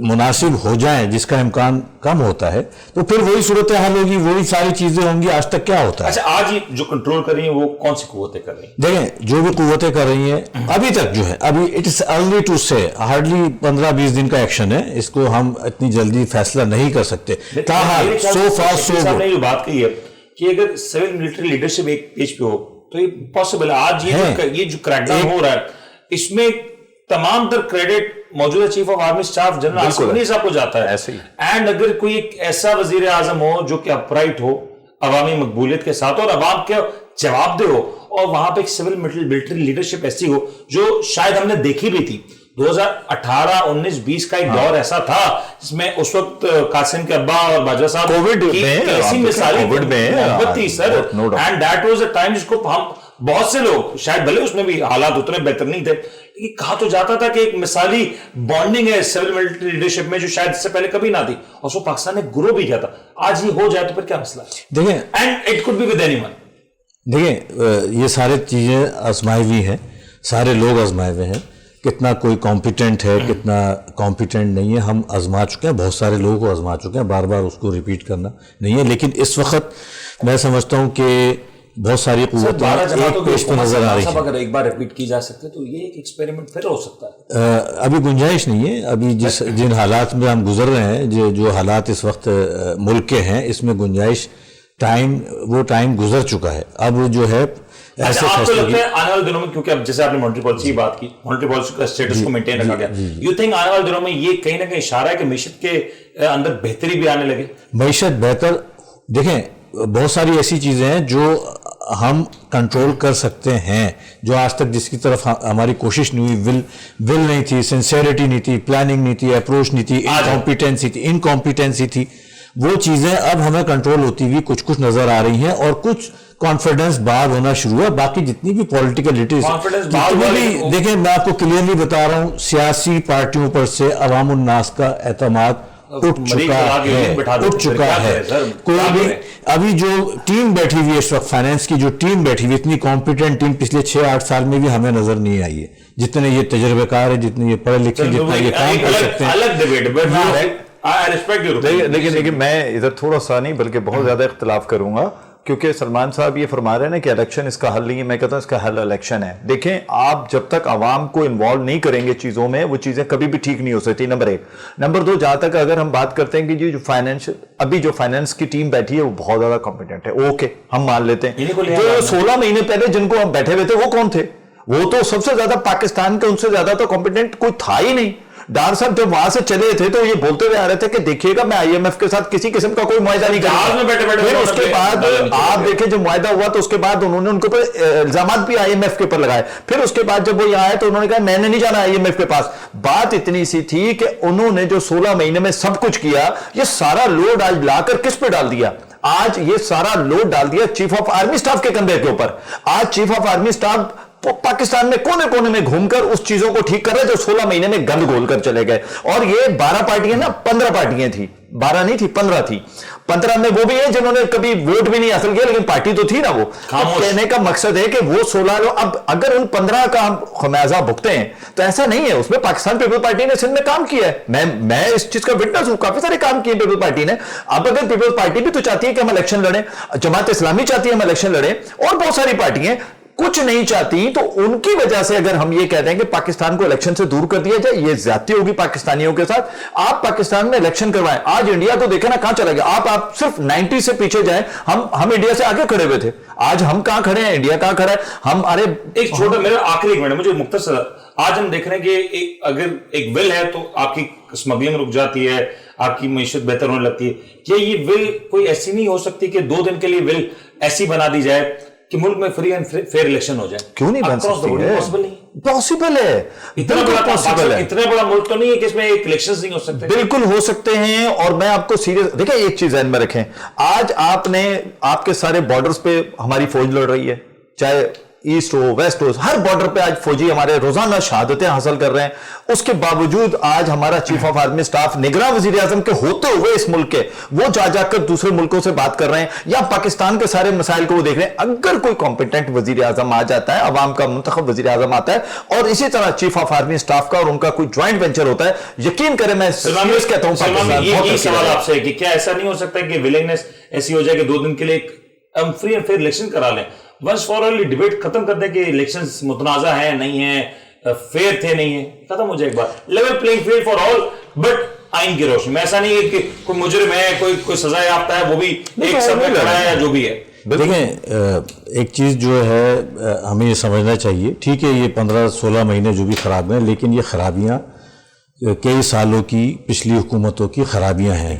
मुनासिब हो जाए, जिसका इम्कान कम होता है, तो फिर वही सूरत हाल होगी, वही सारी चीजें होंगी। आज तक क्या होता है? अच्छा, आज ये जो कंट्रोल कर रही है वो कौन सी कुव्वतें कर रही हैं? देखें, जो भी कुव्वतें कर रही हैं अभी तक जो है, अभी इट इज अर्ली टू से, हार्डली 15-20 दिन का एक्शन है, इसको हम इतनी जल्दी फैसला नहीं कर सकते। ताहाल सो फार सो गुड। ने बात कही है कि अगर सिविल मिलिट्री लीडरशिप एक पेज पे हो तो ये पॉसिबल है। आज ये जो क्रैकडाउन हो रहा है, इसमें तमाम तर क्रेडिट मौजूदा chief of army staff general Asif Ghani साहब को जाता है। ऐसे ही। एंड अगर कोई एक ऐसा वजीर आजम हो जो कि अपराइट हो, अवामी मकबूलियत के साथ और अवाम के जवाब दे हो, और वहां पे एक सिविल मिलिट्री लीडरशिप ऐसी हो जो शायद हमने देखी भी थी 2018, 19, 20 का एक दौर ऐसा था जिसमें उस वक्त कासिम के अब्बा और बाजवा साहब कोविड में ऐसी मिसाली मोहब्बत थी sir, and that was a time जिसको हम बहुत से लोग, शायद भले उसमें भी हालात उतने बेहतर नहीं थे, लेकिन कहा तो जाता था कि एक मिसाली बॉन्डिंग है सिविल मिलिट्री लीडरशिप में जो शायद इससे पहले कभी ना थी, और उसको पाकिस्तान ने ग्रो भी किया था। आज ये हो जाए तो फिर क्या मसला है? देखें, and it could be with anyone. देखें, ये सारी चीजें आजमाई हुई हैं, सारे लोग आजमाए हुए हैं। कितना कोई कॉम्पिटेंट है, कितना कॉम्पिटेंट नहीं है, हम आजमा चुके हैं, बहुत सारे लोगों को आजमा चुके हैं, बार बार उसको रिपीट करना नहीं है। लेकिन इस वक्त मैं समझता हूं कि बहुत सारी कुव्वतें एक पेज पे नजर आ रही हैं। अगर एक बार रिपीट की जा सकते तो ये एक एक्सपेरिमेंट फिर हो सकता है। अभी गुंजाइश नहीं है। अभी जिन हालात में हम गुजर रहे हैं, जो हालात इस वक्त मुल्क के हैं, इसमें गुंजाइश वो टाइम गुजर चुका है। अब जो है ऐसे आपको लगता है आने वाले दिनों में, क्योंकि अब जैसे आपने मॉनेटरी पॉलिसी की बात की, मॉनेटरी पॉलिसी का स्टेटस को मेंटेन रखा गया, यू थिंक आने वाले दिनों में ये कहीं ना कहीं इशारा है कि मईशत के अंदर बेहतरी भी आने लगे? मईशत बेहतर, देखें, बहुत सारी ऐसी चीजें हैं जो हम कंट्रोल कर सकते हैं, जो आज तक जिसकी तरफ हमारी कोशिश नहीं हुई, विल नहीं थी, सिंसेरिटी नहीं थी, प्लानिंग नहीं थी, अप्रोच नहीं थी, इनकॉम्पिटेंसी थी, वो चीजें अब हमें कंट्रोल होती हुई कुछ कुछ नजर आ रही हैं, और कुछ कॉन्फिडेंस बाद होना शुरू है। बाकी जितनी भी पॉलिटिकलिटीज, देखें, मैं आपको क्लियरली बता रहा हूं, सियासी पार्टियों पर से अवाम उन्नास का एतमाद उठ चुका है। कोई भी अभी जो टीम बैठी हुई है इस वक्त, फाइनेंस की जो टीम बैठी हुई, इतनी कॉम्पिटेंट टीम पिछले 6-8 साल में भी हमें नजर नहीं आई है। जितने ये तजर्बेकार है, जितने ये पढ़े लिखे, जितना ये काम कर सकते हैं, अलग डिबेट। लेकिन मैं इधर थोड़ा सा नहीं बल्कि बहुत ज्यादा इख्तिलाफ करूंगा, क्योंकि सलमान साहब ये फरमा रहे हैं ना कि इलेक्शन इसका हल नहीं है। मैं कहता हूं इसका हल इलेक्शन है। देखें, आप जब तक आवाम को इन्वॉल्व नहीं करेंगे चीजों में, वो चीजें कभी भी ठीक नहीं हो सकती, नंबर 1। नंबर 2, जहां तक अगर हम बात करते हैं कि जो फाइनेंस की टीम बैठी है वो बहुत ज्यादा कॉम्पिटेंट है, ओके, हम मान लेते हैं। जो 16 महीने पहले जिनको हम बैठे हुए थे वो कौन थे? वो तो सबसे ज्यादा पाकिस्तान के, उनसे ज्यादा तो कॉम्पिटेंट कोई था ही नहीं। डार साहब जब वहां से चले थे तो ये बोलते हुए आ रहे थे कि देखिएगा, मैं IMF के साथ किसी किस्म का कोई मुआहदा नहीं करूंगा। फिर उसके बाद आप देखें जब मुआहदा हुआ तो उसके बाद उन्होंने उनके ऊपर इल्जाम भी IMF के ऊपर लगाए। फिर उसके बाद जब वो यहाँ आए तो उन्होंने कहा मैंने नहीं जाना IMF के पास। बात इतनी सी थी कि उन्होंने जो 16 महीने में सब कुछ किया, ये सारा लोड आज लाकर किस पे डाल दिया? आज ये सारा लोड डाल दिया चीफ ऑफ आर्मी स्टाफ के कंधे के ऊपर। आज chief of army staff Pakistan में कोने कोने में घूमकर उस चीजों को ठीक कर रहे जो 16 महीने में गंद घोल कर चले गए। और ये 12 पार्टियां ना, 15 पार्टियां थी, 12 नहीं थी, 15 थी। 15 में वो भी है जिन्होंने कभी वोट भी नहीं हासिल किया, लेकिन पार्टी तो थी ना वो। कहने का मकसद है कि वो 16 लोग, अब अगर उन 15 का हम खमियाजा भुगते हैं तो ऐसा नहीं है, उसमें पाकिस्तान पीपल पार्टी ने सिंध में काम किया है। मैं इस चीज का विटनेस हूं, काफी सारे काम किए पीपल पार्टी ने। अब अगर पीपल्स पार्टी भी तो चाहती है कि हम इलेक्शन लड़ें, जमात इस्लामी चाहती है हम इलेक्शन लड़ें, और बहुत सारी पार्टियां, कुछ नहीं चाहती, तो उनकी वजह से अगर हम ये कहते हैं कि पाकिस्तान को इलेक्शन से दूर कर दिया जाए, ये ज्यादती होगी पाकिस्तानियों के साथ। आप पाकिस्तान में इलेक्शन करवाएं, आज इंडिया को देखे ना कहां चला गया। आप सिर्फ 90 से पीछे जाएं, हम इंडिया से आगे खड़े हुए थे, आज हम कहां खड़े हैं, इंडिया कहां खड़ा है। हम अरे एक छोटा, मेरा आखिरी मिनट मुझे मुख्तसर, आज हम देख रहे हैं कि अगर एक विल है तो आपकी स्मगलिंग रुक जाती है, आपकी मईशत बेहतर होने लगती है। क्या ये विल कोई ऐसी नहीं हो सकती कि 2 दिन के लिए विल ऐसी बना दी जाए कि मुल्क में फ्री एंड फेयर इलेक्शन हो जाए? क्यों नहीं बन सकती है? पॉसिबल है, इतना बड़ा मुल्क तो नहीं है कि इसमें एक इलेक्शंस नहीं हो सकते। बिल्कुल हो सकते हैं। और मैं आपको सीरियस, देखिए एक चीज ध्यान में रखें, आज आपके सारे बॉर्डर्स पे हमारी फौज लड़ रही है, चाहे ईस्ट हो वेस्ट हो, हर बॉर्डर पे आज फौजी हमारे रोजाना शहादतें हासिल कर रहे हैं। उसके बावजूद आज हमारा चीफ ऑफ आर्मी स्टाफ निगरान वजीर आजम के होते हुए इस मुल्क के, वो जाकर दूसरे मुल्कों से बात कर रहे हैं, या पाकिस्तान के सारे मसाइल को वो देख रहे हैं। अगर कोई कॉम्पिटेंट वजीर आजम आ जाता है, अवाम का मुंतखब वजीर आजम आता है, और इसी तरह चीफ ऑफ आर्मी स्टाफ का और उनका कोई ज्वाइंट वेंचर होता है, यकीन करें, मैं कहता हूं सवाल आपसे कि क्या ऐसा नहीं हो सकता कि विलिंगनेस ऐसी हो जाए कि 2 दिन के लिए हम फ्री एंड फेयर इलेक्शन करा लें, वंस फॉर ऑल डिबेट खत्म कर दें कि इलेक्शंस मुतनाज़ा है नहीं है, फेयर थे नहीं है, खत्म हो जाए एक बार, level playing field for all, but आइन की रोशनी में। ऐसा नहीं है कि कोई मुजरिम है, कोई सजा याफ्ता है, वो भी एक समय खड़ा है या जो भी है। देखें, एक चीज़ जो है हमें ये समझना चाहिए, ठीक है ये 15-16 महीने जो भी खराब हैं, लेकिन ये खराबियाँ कई सालों की पिछली हुकूमतों की खराबियां हैं।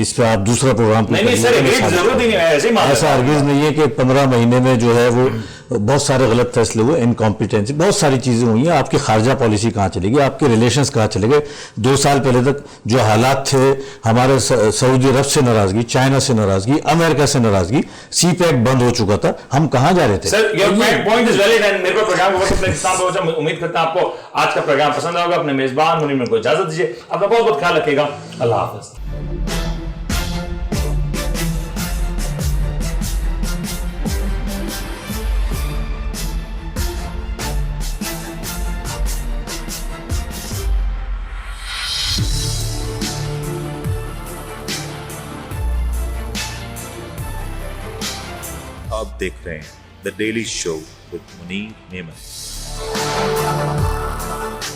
इस पर आप दूसरा प्रोग्राम ऐसा हरगिज़ नहीं है कि 15 महीने में जो है वो बहुत सारे गलत फैसले हुए, इनकॉम्पिटेंसी, बहुत सारी चीज़ें हुई हैं। आपकी खारजा पॉलिसी कहाँ चली गई, आपके रिलेशंस कहाँ चले गए। 2 साल पहले तक जो हालात थे, हमारे सऊदी अरब से नाराज़गी, चाइना से नाराज़गी, अमेरिका से नाराज़गी, CPEC बंद हो चुका था, हम कहाँ जा रहे थे? Sir, your point is valid and मेरे को प्रोग्राम को उम्मीद करता हूं आपको आज का प्रोग्राम पसंद आएगा। अपने मेजबान मुनीर को इजाजत दीजिए, अपना बहुत बहुत ख्याल रखिएगा, अल्लाह हाफिज। आप देख रहे हैं the daily show with Munir नेमत।